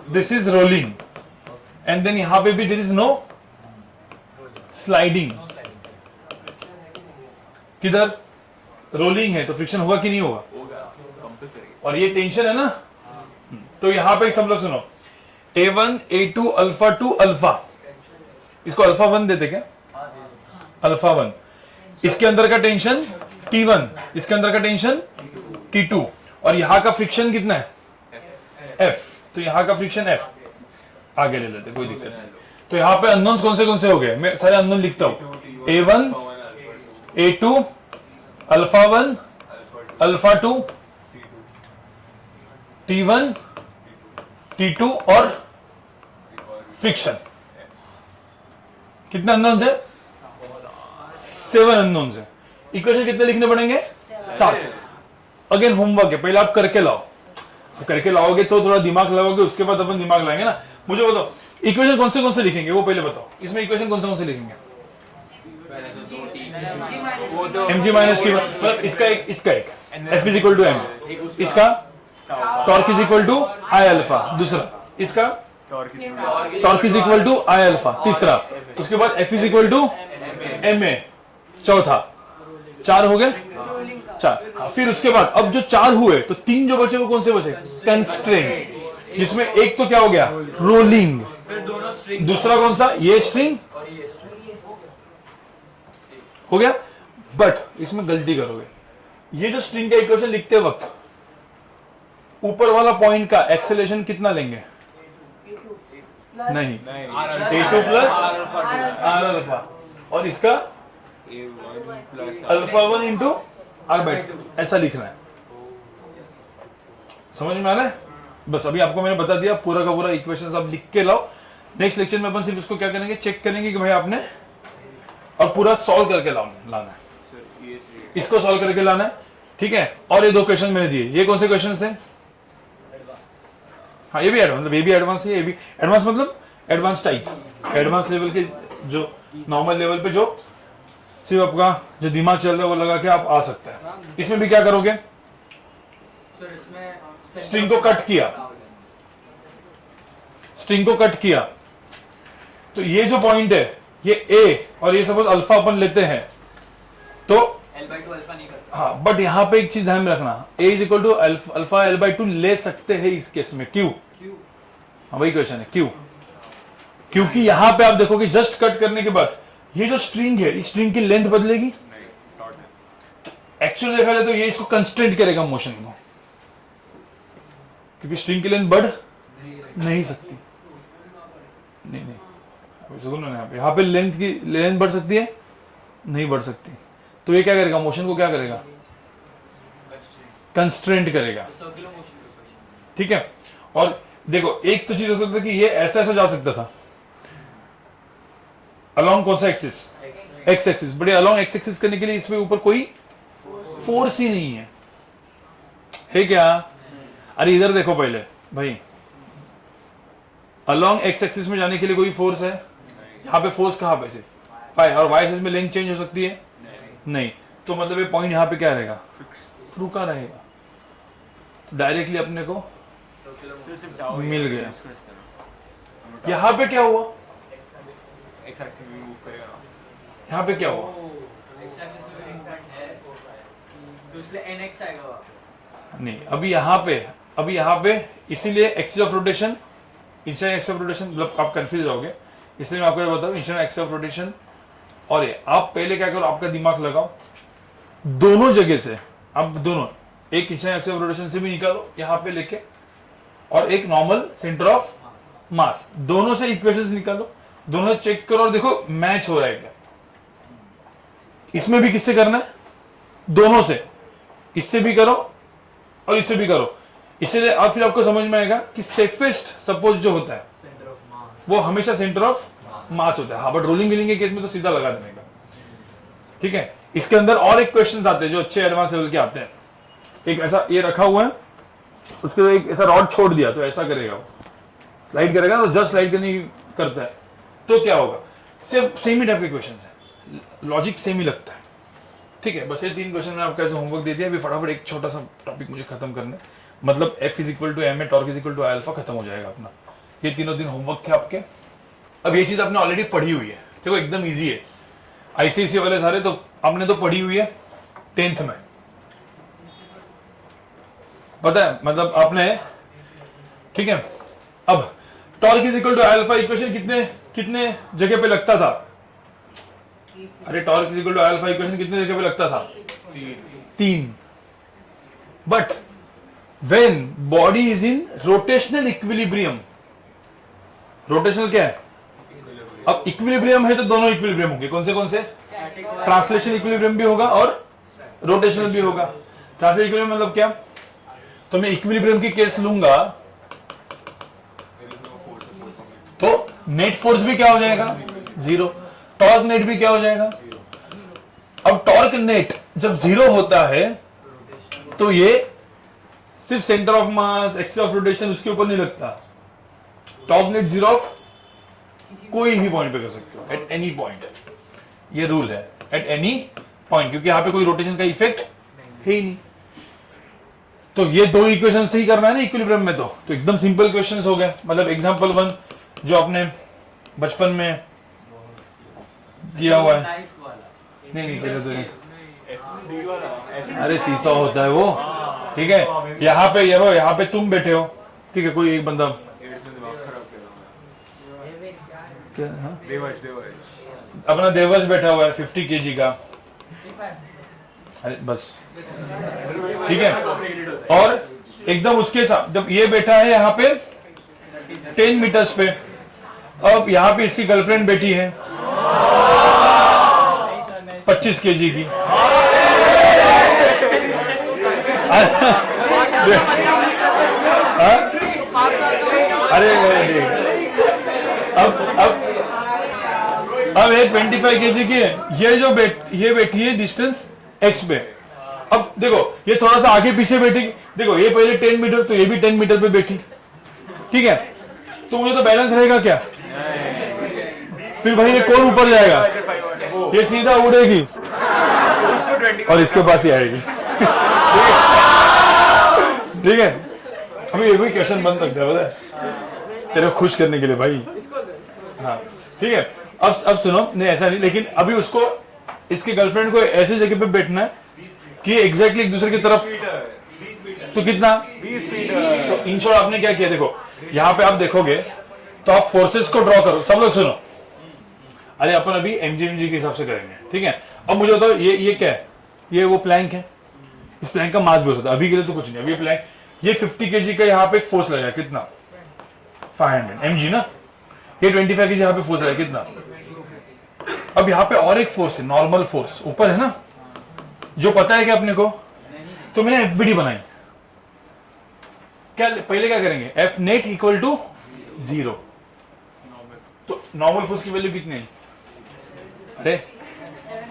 S1: this is rolling and then यहां पे भी देयर इज नो स्लाइडिंग। किधर रोलिंग है तो फ्रिक्शन होगा कि नहीं होगा,
S3: होगा कंपलसरी.
S1: और ये टेंशन है ना। तो यहां पे सब लोग सुनो, A1 A2 अल्फा 2 अल्फा, इसको अल्फा 1 देते क्या, अल्फा 1। इसके अंदर का टेंशन T1, इसके अंदर का टेंशन T2, और यहां का फ्रिक्शन कितना है, F। तो यहां का फ्रिक्शन F, आगे ले लेते, कोई दिक्कत नहीं। तो यहाँ पे अननोन्स कौन से हो गए, मैं सारे अननोन लिखता हूँ, A1 A2 alpha 1 alpha 2 T1 T2 और फ्रिक्शन। कितने अननोन्स है? 7 अननोन्स है। इक्वेशन कितने लिखने पड़ेंगे? 7। अगेन होमवर्क है, पहले आप करके लाओ, करके लाओगे तो थोड़ा दिमाग लगाओगे, उसके बाद अपन दिमाग लाएंगे ना। मुझे बताओ इक्वेशन कौन से लिखेंगे, वो पहले बताओ। इसमें इक्वेशन कौन से लिखेंगे? mg माइनस टी, मतलब इसका एक F is equal to M, इसका torque is equal to I alpha, दूसरा इसका torque is equal to I alpha, तीसरा, उसके बाद F is equal to M A, चौथा। 4 हो गए? 4। फिर उसके बाद अब जो 4 हुए तो 3 जो बचे वो कौन से बचे? कंस्ट्रेंट, जिसमें एक तो क्या हो गया? रोलिंग।
S2: फिर दोनों स्ट्रिंग,
S1: दूसरा कौन सा? ये स्ट्रिंग
S2: और ये स्ट्रिंग
S1: हो गया। बट इसमें गलती करोगे, ये जो स्ट्रिंग का इक्वेशन लिखते वक्त ऊपर वाला पॉइंट का एक्सेलरेशन कितना लेंगे? नहीं, A2 प्लस आर अल्फा, और इसका अल्फा 1 इंटू आर बाई 2, ऐसा लिखना है। समझ में आ रहा है? बस अभी आपको मैंने बता दिया, पूरा का पूरा इक्वेशन आप लिख के लाओ। नेक्स्ट लेक्चर में अपन सिर्फ इसको क्या करेंगे, चेक करेंगे कि भाई आपने और पूरा सॉल्व करके लाना है, इसको सॉल्व करके लाना है, ठीक है। और ये 2 क्वेश्चन मैंने दिए, ये कौन से क्वेश्चन थे? हाँ ये भी एडवांस, मतलब ये भी एडवांस है, ये भी एडवांस, मतलब एडवांस टाइप, एडवांस लेवल के, जो नॉर्मल लेवल पे जो सिर्फ आपका जो दिमाग चल रहा है वो लगा के आप आ सकते हैं। इसमें भी क्या करोगे?
S2: सर इसमें
S1: स्ट्रिंग को कट किया, स्ट्रिंग को कट किया, तो ये जो पॉइंट है ये ए, और ये सपोज अल्फा अपन लेते हैं तो
S2: L/2 अल्फा नहीं करता।
S1: हाँ, बट यहां पे एक चीज ध्यान में रखना, a is equal to alpha L/2 ले सकते हैं इस केस में। क्यों? हाँ वही क्वेश्चन है, क्यों? क्योंकि यहां पे आप देखोगे जस्ट कट करने के बाद ये जो स्ट्रिंग है, इस स्ट्रिंग की लेंथ बदलेगी। एक्चुअली देखा जाए तो ये इसको कंस्ट्रेंट करेगा मोशन को, क्योंकि स्ट्रिंग की लेंथ बढ़ नहीं सकती। नहीं सुनो ना, यहाँ पे लेंथ बढ़ सकती है? नहीं बढ़ सकती। तो ये क्या करेगा? मोशन को क्या करेगा? कंस्ट्रेंट करेगा,
S2: सर्कुलर मोशन का क्वेश्चन।
S1: ठीक है। और देखो एक तो चीज हो सकता है कि ये ऐसा जा सकता था अलोंग कौन सा एक्सिस? X axis. बड़े अलोंग एक्स एक्सिस करने के लिए इसमें ऊपर कोई फोर्स ही नहीं है क्या? अरे इधर देखो पहले भाई, अलोंग एक्स एक्सिस में जाने के लिए कोई फोर्स है? यहाँ पे फोर्स कहाँ पे? सिर्फ फाई, और वाई एक्सिस में लेंथ चेंज हो सकती है? नहीं। तो मतलब ये पॉइंट यहाँ पे क्या रहेगा? रुका रहेगा। डायरेक्टली अपने को मिल गया। यहाँ पे क्या हुआ? यहाँ पे क्या हुआ?
S2: एक्स एक्सिस में एक पॉइंट है तो इसलिए nx आएगा वहां।
S1: नहीं, अभी यहाँ पे इसीलिए axis of rotation, instant axis of rotation, मतलब आप कंफ्यूज जाओगे, इसलिए मैं आपको ये बताऊं, इंस्टेंट एक्सिस ऑफ रोटेशन। और ये आप पहले क्या करो, आपका दिमाग लगाओ, दोनों जगह से आप दोनों, एक इंस्टेंट एक्सिस ऑफ रोटेशन से भी निकालो यहाँ पे लेके, और एक नॉर्मल सेंटर ऑफ मास, दोनों से इक्वेशंस निकालो, दोनों चेक करो और देखो मैच हो रहा है क्या। इसमें भी किससे करना है? दोनों से, इससे भी करो और इससे भी करो। इसलिए आप फिर आपको समझ में आएगा कि सेफेस्ट सपोज जो होता है
S2: सेंटर ऑफ मास,
S1: वो हमेशा सेंटर ऑफ मास होता है। हाँ, बट रोलिंग व्हीलिंग के केस में तो सीधा लगा देने का, ठीक है। इसके अंदर और एक क्वेश्चन आते हैं जो अच्छे एडवांस लेवल के आते हैं। एक ऐसा ये रखा हुआ है, उसके बाद एक ऐसा रॉड छोड़ दिया तो ऐसा करेगा, वो स्लाइड करेगा, तो जस्ट स्लाइड करने करता है तो क्या होगा? सिर्फ सेम ही टाइप के क्वेश्चन है, लॉजिक सेम ही लगता है, ठीक है। बस ये 3 क्वेश्चन मैंने आपको ऐसे होमवर्क दे दिया। अभी फटाफट एक छोटा सा टॉपिक मुझे खत्म करना है, मतलब F is equal to M a, torque is equal to I alpha, खत्म हो जाएगा अपना। ये तीनों दिन होमवर्क थे आपके। अब ये चीज आपने ऑलरेडी पढ़ी हुई है, देखो एकदम इजी है। आईसीआईसी वाले सारे तो आपने तो पढ़ी हुई है 10th में, पता है, मतलब आपने, ठीक है। अब torque is equal to I alpha equation कितने जगह पे लगता था? अरे torque is equal to I alpha equation कितने जगह पे लगता था? 3। But when body is in rotational equilibrium, rotational क्या है? अब इक्विलिब्रियम है तो दोनों इक्विलिब्रियम होंगे। कौन से? ट्रांसलेशन इक्विलिब्रियम भी होगा और रोटेशनल भी होगा। ट्रांसलेशन इक्विलिब्रियम मतलब क्या? तो मैं इक्विलिब्रियम की केस लूंगा तो नेट फोर्स भी क्या हो जाएगा? 0। टॉर्क नेट भी क्या हो जाएगा? अब टॉर्क नेट जब 0 होता है तो ये सिर्फ centre of mass, axis of rotation उसके ऊपर नहीं लगता। टॉर्क नेट 0 कोई भी पॉइंट पे कर सकते हो, एट एनी पॉइंट। ये रूल है, एट एनी पॉइंट, क्योंकि यहां पे कोई रोटेशन का इफेक्ट है ही नहीं। तो ये दो इक्वेशन से ही करना है ना इक्विलिब्रियम में। तो एकदम सिंपल क्वेश्चंस हो गए। मतलब एग्जांपल 1 जो आपने बचपन में किया हुआ है।
S2: नाइफ वाला
S1: नहीं तेरे तो नहीं। अरे सीसॉ होता है वो, ठीक है। यहाँ पे ये वो, यहाँ पे तुम बैठे हो, ठीक है, कोई एक बंदा क्या, हाँ? अपना देवज बैठा हुआ है 50 kg का, अरे बस ठीक है। और एकदम उसके साथ जब ये बैठा है यहाँ पे 10 मीटर्स पे, अब यहाँ पे इसकी गर्लफ्रेंड बैठी है 25 kg की। अरे अब ये 25 kg की है, ये बैठी है डिस्टेंस x पे। अब देखो ये थोड़ा सा आगे पीछे बैठेगी, देखो ये पहले 10 मीटर तो ये भी 10 मीटर पे बैठी, ठीक है। तो मुझे तो बैलेंस रहेगा क्या? फिर भाई ये कौन ऊपर जाएगा? ये सीधा उड़ेगी और इसके पास ही आएगी। ठीक है। अभी ये भी क्वेश्चन बन सकता है, पता है, तेरे को खुश करने के लिए भाई। हाँ ठीक है। अब सुनो, नहीं ऐसा नहीं, लेकिन अभी उसको इसकी गर्लफ्रेंड को ऐसी जगह पे बैठना है कि एग्जैक्टली एक दूसरे की तरफ। तो कितना? 20 मीटर। तो इन शॉर्ट आपने क्या किया, देखो यहाँ पे आप देखोगे तो आप फोर्सेस को ड्रॉ करो। सब लोग सुनो, अरे अपन अभी एमजी के हिसाब से करेंगे, ठीक है। अब मुझे बताओ ये क्या है? ये वो प्लैंक है, इस प्लैंक का मास भी हो सकता है, अभी के लिए तो कुछ नहीं। अभी ये प्लैंक, ये 50 kg का यहाँ पे एक फोर्स लगा, कितना? 500 mg ना। ये 25 kg यहाँ पे फोर्स लगा, कितना? अब यहाँ पे और एक फोर्स है, नॉर्मल फोर्स ऊपर है ना, जो पता है क्या अपने को? तो मैंने एफबीडी बनाई। क्या पहले क्या करेंगे? F net equal to 0। तो नॉर्मल फोर्स की वैल्यू कितनी है? अरे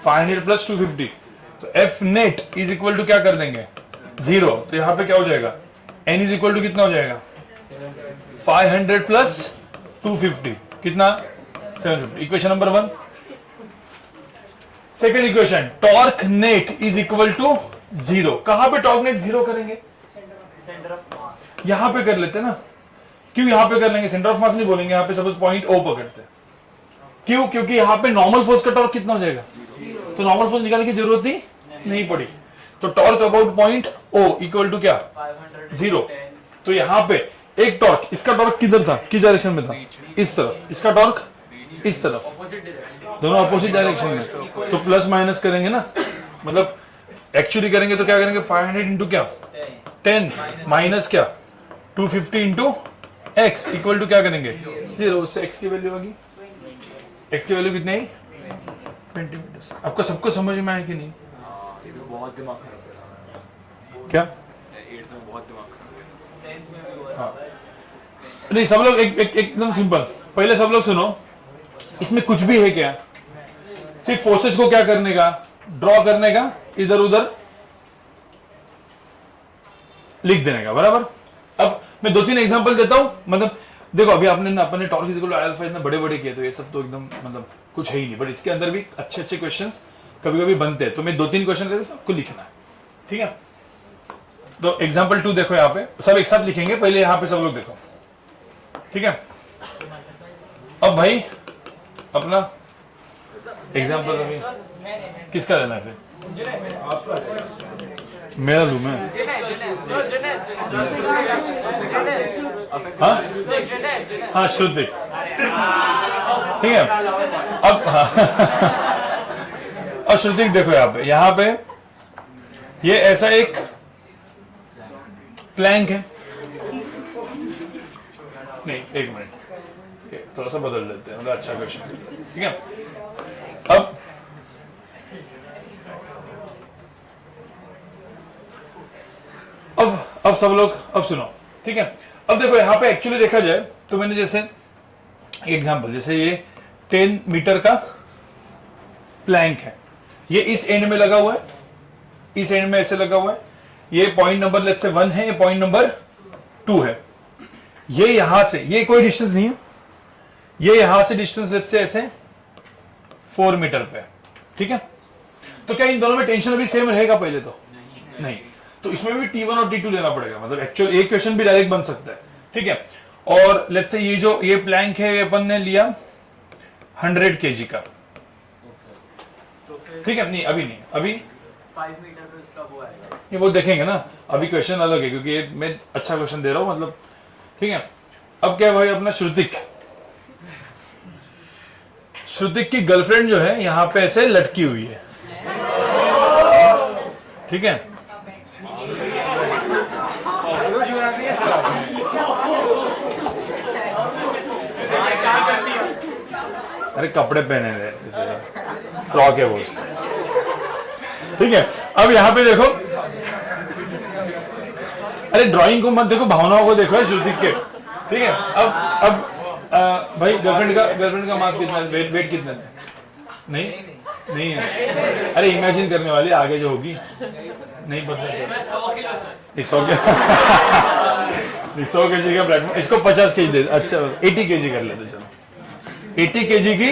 S1: 500 प्लस 250, तो F net is equal to क्या कर देंगे? 0। तो यहां पे क्या हो जाएगा? एन इज इक्वल टू कितना हो जाएगा? 500 प्लस 250 कितना? 750। Equation number 1। Second equation, torque net is equal to 0। कहां पे टॉर्क नेट 0 करेंगे?
S2: Centre of mass.
S1: यहां पे कर लेते ना। क्यों यहां पे कर लेंगे? सेंटर ऑफ मास नहीं बोलेंगे, यहां पे सपोज पॉइंट O पकड़ते हैं। क्यों? क्योंकि यहां पे नॉर्मल फोर्स का टॉर्क कितना हो जाएगा? तो नॉर्मल फोर्स निकालने की जरूरत ही नहीं पड़ी। तो torque about point O equal to क्या? 0। तो यहां पे एक टॉर्क, इसका टॉर्क किधर था? किस डायरेक्शन में था? इस तरफ। इसका टॉर्क इस तरफ, दोनों अपोजिट डायरेक्शन में। तो प्लस माइनस करेंगे ना, मतलब एक्चुअली करेंगे तो क्या करेंगे? 500 इंटू क्या? 10 माइनस क्या? 250 इंटू एक्स इक्वल टू क्या करेंगे? 0। उससे एक्स की वैल्यू होगी, एक्स की वैल्यू कितनी है? 20 मीटर्स। आपको सबको समझ में आया कि नहीं?
S3: बहुत दिमाग खराब
S1: क्या?
S3: 8th में बहुत दिमाग खराब।
S1: हाँ। नहीं सब लोग एकदम सिंपल। पहले सब लोग सुनो, इसमें कुछ भी है क्या? सिर्फ फोर्सेस को क्या करने का? ड्रॉ करने का, इधर उधर लिख देने का, बराबर। अब मैं 2-3 एग्जांपल देता हूं। मतलब देखो अभी अपने torque is equal to alpha इतने बड़े किए, तो ये सब तो एकदम मतलब कुछ है ही नहीं, बट इसके अंदर भी अच्छे क्वेश्चंस कभी-कभी बनते हैं। तो मैं 2-3 क्वेश्चन लेते हूं, आपको लिखना है, ठीक है। तो एग्जांपल 2 देखो, यहाँ पे सब एक साथ लिखेंगे। पहले यहाँ पे सब लोग देखो, ठीक है। अब भाई अपना एग्जांपल अभी किसका लेना है? फिर मेरा लूं मैं? हाँ हाँ श्रुति, ठीक है। अब अब श्रुति देखो यहाँ पे ये ऐसा एक प्लैंक है। नहीं एक मिनट, ये थोड़ा सा बदल देते हैं, मतलब अच्छा क्वेश्चन, ठीक है। अब सब लोग अब सुनो, ठीक है। अब देखो यहाँ पे एक्चुअली देखा जाए तो मैंने जैसे एग्जांपल, जैसे ये 10 मीटर का प्लैंक है, ये इस एंड में लगा हुआ है, इस एंड में ऐसे लगा हुआ है, ये पॉइंट नंबर लेट्स से 1 है, ये पॉइंट नंबर 2 है, ये यहां से, ये कोई डिस्टेंस नहीं है, ये यहां से डिस्टेंस लेट्स से ऐसे 4 मीटर पे, ठीक है। तो क्या इन दोनों में टेंशन अभी सेम रहेगा? पहले तो नहीं, तो इसमें भी T1 और T2 लेना पड़ेगा, मतलब एक्चुअल एक क्वेश्चन भी डायरेक्ट बन सकता है, ठीक है। और लेट्स से ये जो ये प्लैंक है, ये अपन ने लिया 100 kg का,
S2: तो फिर
S1: ठीक है। नहीं अभी नहीं, अभी
S2: 5 मीटर पे उसका वो आएगा।
S1: ये वो देखेंगे ना, अभी क्वेश्चन अलग है क्योंकि ये मैं अच्छा क्वेश्चन दे रहा हूं, मतलब ठीक है। अब क्या भाई, अपना श्रुतिक की गर्लफ्रेंड जो है यहां पे ऐसे लटकी हुई है, ठीक है। अरे कपड़े पहने हुए फ्रॉक है वो, ठीक है। अब यहां पे देखो, अरे ड्राइंग को मत देखो, भावनाओं को देखो है श्रुतिक के, ठीक है। अब भाई गर्लफ्रेंड का मास कितना है, वेट कितना है? नहीं है, अरे इमेजिन करने वाली आगे जो होगी, नहीं पता चल
S2: 100 किलो सर।
S1: 100 kg का प्लेटफॉर्म, इसको 50 kg दे, अच्छा 80 kg कर लेते, चलो 80 kg की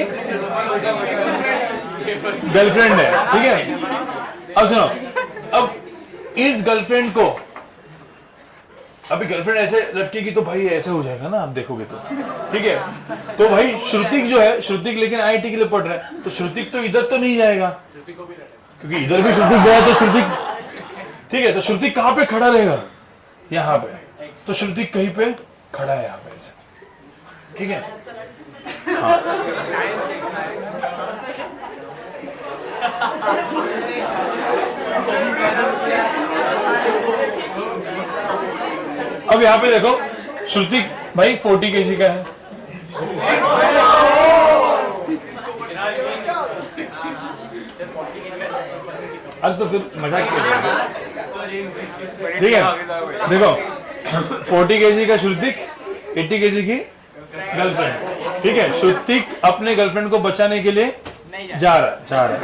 S1: गर्लफ्रेंड है, ठीक है। अब सुनो, अब इस गर्लफ्रेंड को, अभी गर्लफ्रेंड ऐसे लटकेगी तो भाई ऐसे हो जाएगा ना, आप देखोगे तो, ठीक है। तो भाई श्रुतिक जो है, श्रुतिक लेकिन IIT के लिए पढ़ रहा है, तो श्रुतिक तो इधर तो नहीं जाएगा, क्योंकि इधर भी श्रुतिक गया तो श्रुतिक, ठीक है। तो श्रुतिक कहां पे खड़ा रहेगा? यहाँ पे, तो श्रुतिक कहीं पे खड़ा है यहाँ पे ऐसे, ठीक है। हाँ। अब यहाँ पे देखो, श्रुतिक भाई 40 kg का है, अब तो फिर मजाक किया, ठीक है। देखो 40 kg का श्रुतिक, 80 kg की गर्लफ्रेंड, ठीक है। श्रुतिक अपने गर्लफ्रेंड को बचाने के लिए जा रहा है,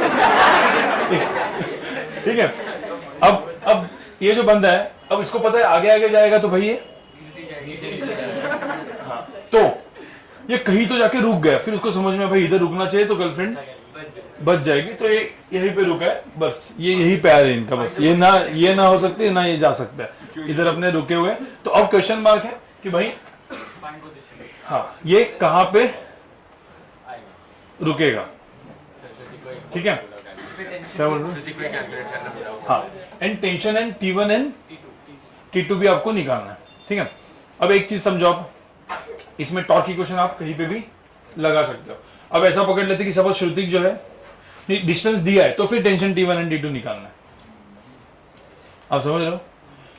S1: ठीक है। अब ये जो बंदा है, अब इसको पता है आगे जाएगा तो भाई ये, हाँ, तो ये कहीं तो जाके रुक गया, फिर उसको समझ में भाई इधर रुकना चाहिए तो गर्लफ्रेंड बच जाएगी, तो ये यहीं पे रुका है, बस ये यही प्यार है इनका, बस ये ना हो सकती है ना ये जा सकता है, इधर अपने रुके हुए। तो अब क्वेश्चन मार्क है कि भाई हाँ ये कहाँ पे रुकेगा, ठीक है। क्या बोल रहे हो? हाँ, and tension and T1 and T2 भी आपको निकालना है, ठीक है। अब एक चीज समझो, आप इसमें टॉर्क इक्वेशन आप कहीं पे भी लगा सकते हो। अब ऐसा पकड़ लेते कि सपोज श्रुतिक जो है डिस्टेंस दिया है, तो फिर टेंशन T1 एंड T2 निकालना है, आप समझ रहे हो।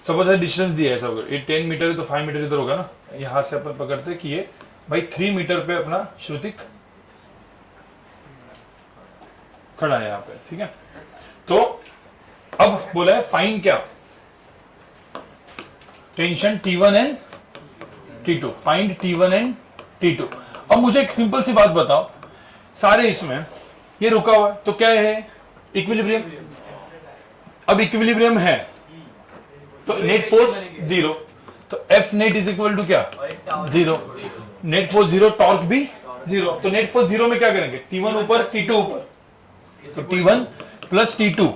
S1: सपोज डिस्टेंस दिया है, सब ये 10 मीटर है तो 5 मीटर इधर होगा ना, यहां से अपन पकड़ते कि ये भाई 3 मीटर पे अपना श्रुतिक खड़ा है यहाँ पे, ठीक है। तो अब बोला है फाइंड क्या, tension T1 and T2, find T1 and T2। अब मुझे एक सिंपल सी बात बताओ, सारे इसमें ये रुका हुआ है तो क्या है, इक्विलिब्रियम। अब इक्विलिब्रियम है तो नेट फोर्स 0, तो F net is equal to क्या, 0, नेट फोर्स 0, टॉर्क भी 0, तो नेट फोर्स 0 में क्या करेंगे, T1 ऊपर T2 ऊपर, तो T1 प्लस T2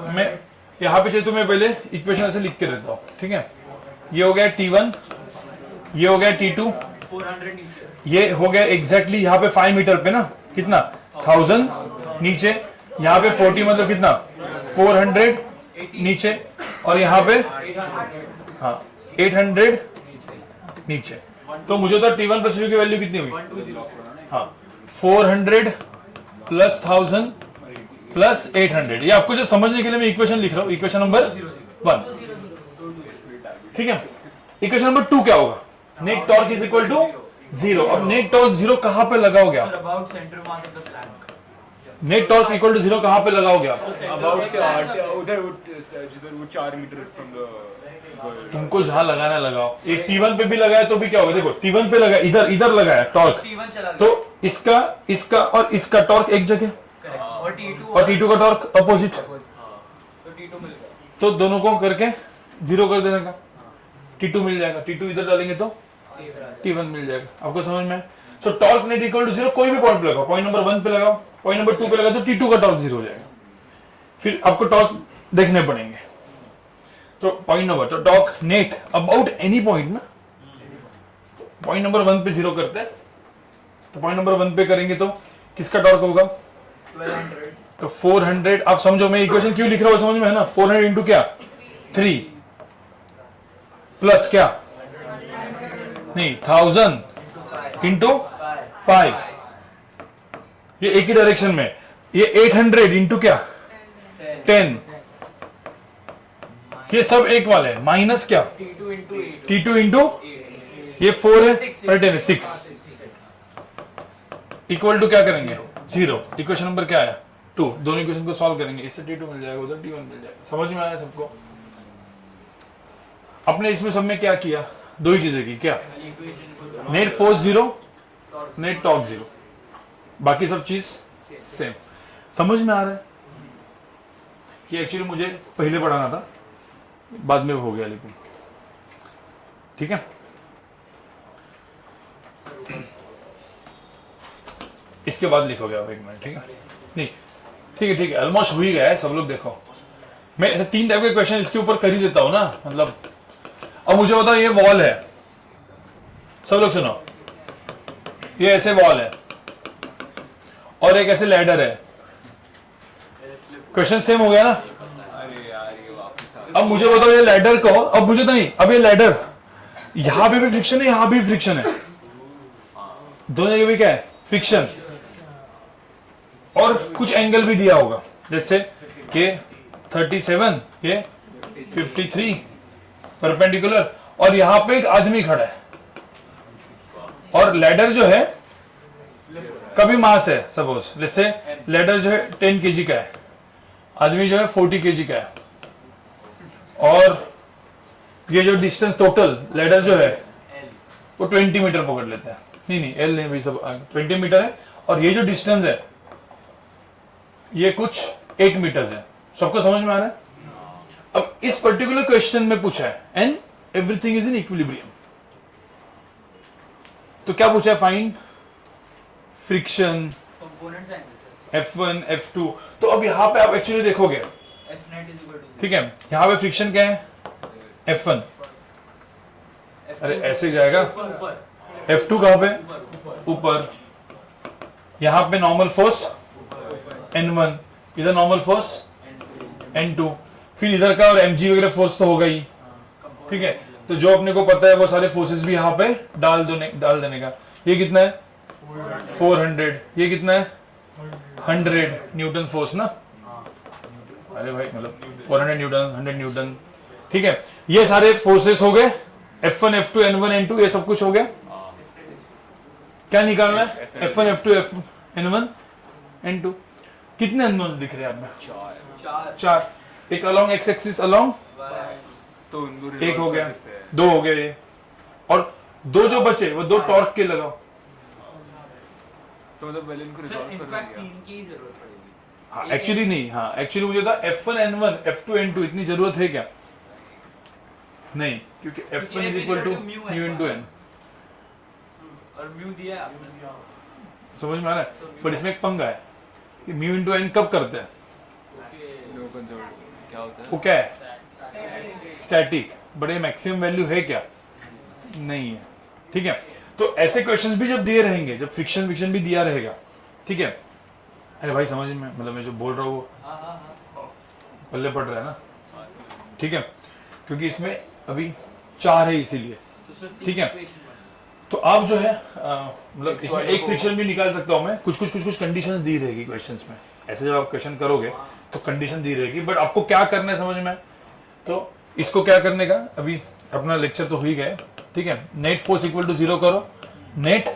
S1: मैं यहाँ पे चाहिए तो मैं पहले इक्वेशन ऐसे लिख के देता हूँ, ठीक है। ये हो गया T1, ये हो गया T2,
S2: 400 नीचे,
S1: ये हो गया एग्जैक्टली यहाँ पे 5 मीटर पे ना कितना 1000 नीचे, यहाँ पे 40 मतलब कितना 400 नीचे, और यहाँ पे हाँ 800 नीचे। तो मुझे तो T1 प्लस T2 की वैल्यू कितनी हुई, हाँ 400 प्लस 1000 प्लस 800। ये आपको जो समझने के लिए मैं इक्वेशन लिख रहा हूँ, इक्वेशन नंबर 1, ठीक है। इक्वेशन नंबर 2 क्या होगा, net torque is equal to zero. अब नेट टॉर्क जीरो कहां पे लगाओगे आप?
S2: About centre mass of the plank.
S1: Net torque equal to zero कहां पे लगाओगे आप?
S3: About उधर जिधर वो 4 मीटर फ्रॉम द
S1: तुमको जहां लगाना लगाओ। एक T1 पे भी लगाया तो भी क्या होगा? देखो T1 पे लगाया, इधर लगाया टॉर्क,
S2: T1 चला
S1: तो इसका और इसका टॉर्क एक जगह,
S2: करेक्ट, और T2
S1: और T2 का टॉर्क अपोजिट,
S2: तो T2 मिल गया।
S1: तो दोनों को करके जीरो कर देने का, T2 मिल जाएगा। T2 इधर डालेंगे तो T1 मिल जाएगा। आपको समझ में? So torque net equal to zero कोई भी पॉइंट पे लगाओ, पॉइंट नंबर 1 पे लगाओ, पॉइंट नंबर 2 पे लगाओ तो T2 का टॉर्क जीरो हो जाएगा। फिर आपको टॉर्क देखने पड़ेंगे। तो पॉइंट नंबर, तो torque net about any point ना, पॉइंट नंबर 1 पे जीरो करते हैं, तो पॉइंट नंबर 1 पे करेंगे तो किसका टॉर्क होगा?
S2: 1200
S1: तो 400। आप समझो मैं इक्वेशन क्यों लिख रहा हूं, समझ में है ना? 400 इंटू क्या? 3 प्लस क्या? नहीं, 1000 इंटू 5, ये एक ही डायरेक्शन में। ये 800 इंटू क्या? 10, ये सब एक वाले हैं। माइनस क्या?
S2: T2 into 8
S1: T2 इंटू ये 4 है और 10 है 6,
S2: 6
S1: इक्वल टू क्या करेंगे? जीरो। इक्वेशन नंबर क्या आया? 2। दोनों इक्वेशन को सॉल्व करेंगे, इससे T2 मिल जाएगा, उधर T1 मिल जाएगा। समझ में आया सबको? अपने इसमें सब में क्या किया? दो ही चीजें की। क्या?
S2: इक्वेशन को
S1: net force zero, net torque zero, बाकी सब चीज सेम। समझ में आ रहा है? ये एक्चुअली मुझे पहले पढ़ाना था, बाद में हो गया, लेकिन ठीक है। इसके बाद लिखोगे आप 1 मिनट, ठीक है? नहीं, ठीक है, ऑलमोस्ट हो ही गया है। सब लोग देखो, मैं ऐसे 3 टाइप के क्वेश्चन इसके ऊपर कर ही देता हूं ना, मतलब। अब मुझे बताओ, ये वॉल है, सब लोग सुनो, ये ऐसे वॉल है और एक ऐसे लैडर है। क्वेश्चन सेम हो गया ना?
S3: अरे यार ये वापस आ
S1: अब मुझे बताओ, ये लैडर को, अब मुझे तो नहीं, अब ये लैडर यहां पे भी फ्रिक्शन है, यहां भी फ्रिक्शन है, दोनों जगह भी क्या है? फ्रिक्शन। और कुछ एंगल भी दिया होगा, जैसे के 37, ये 53 परपेंडिकुलर, और यहां पे एक आदमी खड़ा है, और लैडर जो है कभी मास है, सपोज जैसे लैडर जो है 10 केजी का है, आदमी जो है 40 केजी का है, और ये जो डिस्टेंस टोटल लैडर जो है वो 20 मीटर पकड़ लेता है। नहीं एल नहीं भाई, सब 20 मीटर है, और ये जो डिस्टेंस है ये कुछ 8 मीटर है। सबको समझ में आ रहा है? अब इस पर्टिकुलर क्वेश्चन में पूछा है and everything is in equilibrium, तो क्या पूछा है? फाइंड फ्रिक्शन
S2: कंपोनेंट्स आएंगे सर।
S1: F1 F2। तो अब यहां पे आप एक्चुअली देखोगे,
S2: F net is equal to
S1: ठीक है, यहां पे फ्रिक्शन क्या है? F1। अरे ऐसे जाएगा,
S2: ऊपर
S1: F2 कहां पे? ऊपर। यहां पे नॉर्मल फोर्स N1, इधर नॉर्मल फोर्स N2, फिर इधर का और mg वगैरह फोर्स तो होगा ही, ठीक है। तो जो अपने को पता है वो सारे फोर्सेस भी यहाँ पे डाल देने का। ये कितना है? 400। ये कितना है? 100 न्यूटन फोर्स ना। अरे भाई, मतलब 400 न्यूटन, 100 न्यूटन, ठीक है। ये सारे फोर्सेस हो गए, F1 F2 N1 N2, ये सब कुछ हो गया। क्या निकालना है? F1 F2 N1 N2। कितने अननोन्स दिख रहे हैं आप? 4। एक अलोंग एक्स एक्सिस अलोंग,
S3: तो उनको
S1: एक
S3: resolve
S1: हो
S3: कर
S1: गया,
S3: सकते हैं।
S1: 2 हो गए ये, और 2 जो बचे वो 2 टॉर्क के लगाओ।
S3: तो मतलब पहले इनको
S2: सर
S3: रिजॉल्व कर
S2: इनफैक्ट
S3: देंगे।
S2: 3 की ही जरूरत पड़ेगी।
S1: हाँ एक्चुअली नहीं, हाँ एक्चुअली मुझे था F1 N1 F2 N2, इतनी जरूरत है क्या? नहीं, क्योंकि F1 is equal to mu into n।
S2: और म्यू दिया है आपने।
S1: समझ में आ रहा है? पर इसमें एक पंगा है कि म्यू इनटू n कब करते हैं?
S3: नो कंसर्न क्या होता है?
S1: वो क्या है? स्टैटिक। बड़े मैक्सिमम वैल्यू है क्या? नहीं है, ठीक है। तो ऐसे क्वेश्चंस भी जब दिए रहेंगे, जब फ्रिक्शन भी दिया रहेगा, ठीक है। अरे भाई समझ में, मतलब मैं जो बोल रहा हूँ वो पल्ले पड़ रहा है ना, ठीक है, क्योंकि इसमें अभी 4 है इसीलिए, ठीक है। तो आप जो है मतलब इसमें एक फ्रिक्शन भी निकाल सकता हूं मैं, कुछ कंडीशंस दी रहेगी क्वेश्चंस में। ऐसे जब आप क्वेश्चन करोगे तो कंडीशन दी रहेगी, बट आपको क्या करना है समझ में? तो इसको क्या करने का, अभी अपना लेक्चर तो हो ही गया, ठीक है। नेट फोर्स इक्वल टू 0 करो, net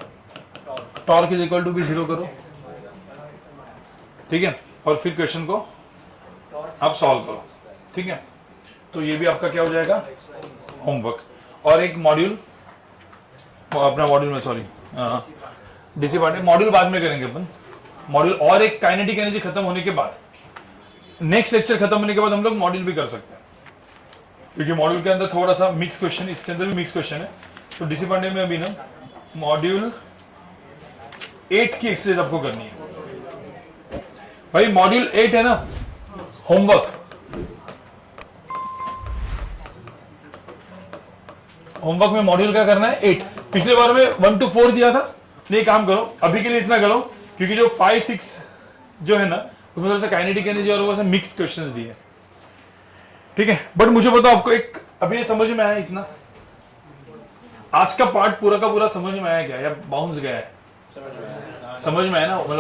S1: torque is equal to भी 0 करो, ठीक है, और फिर क्वेश्चन को आप सॉल्व करो, ठीक है। तो ये भी आपका क्या हो जाएगा, होमवर्क। और एक मॉड्यूल, अपना मॉड्यूल में सॉरी डीसी पार्ट मॉड्यूल बाद में करेंगे अपन, मॉड्यूल और एक काइनेटिक एनर्जी खत्म होने के बाद, नेक्स्ट लेक्चर खत्म होने के बाद हम लोग मॉड्यूल भी कर सकते हैं, क्योंकि मॉड्यूल के अंदर थोड़ा सा मिक्स क्वेश्चन, इसके अंदर भी मिक्स क्वेश्चन है। तो डीसी पांडे में अभी ना मॉड्यूल 8 की एक्सरसाइज आपको करनी है भाई। मॉड्यूल 8 है ना होमवर्क, होमवर्क में मॉड्यूल क्या करना है 8। पिछले बार में 1 to 4 दिया था, नहीं काम करो अभी के लिए इतना करो, क्योंकि जो 5, 6 जो है ना उसमें थोड़ा सा काइनेटिक एनर्जी और वो मिक्स क्वेश्चंस दिए, ठीक है। बट मुझे बताओ आपको एक अभी ये समझ में आया इतना, आज का पार्ट पूरा का पूरा समझ में आया क्या या बाउंस गया है? समझ में आया ना, मतलब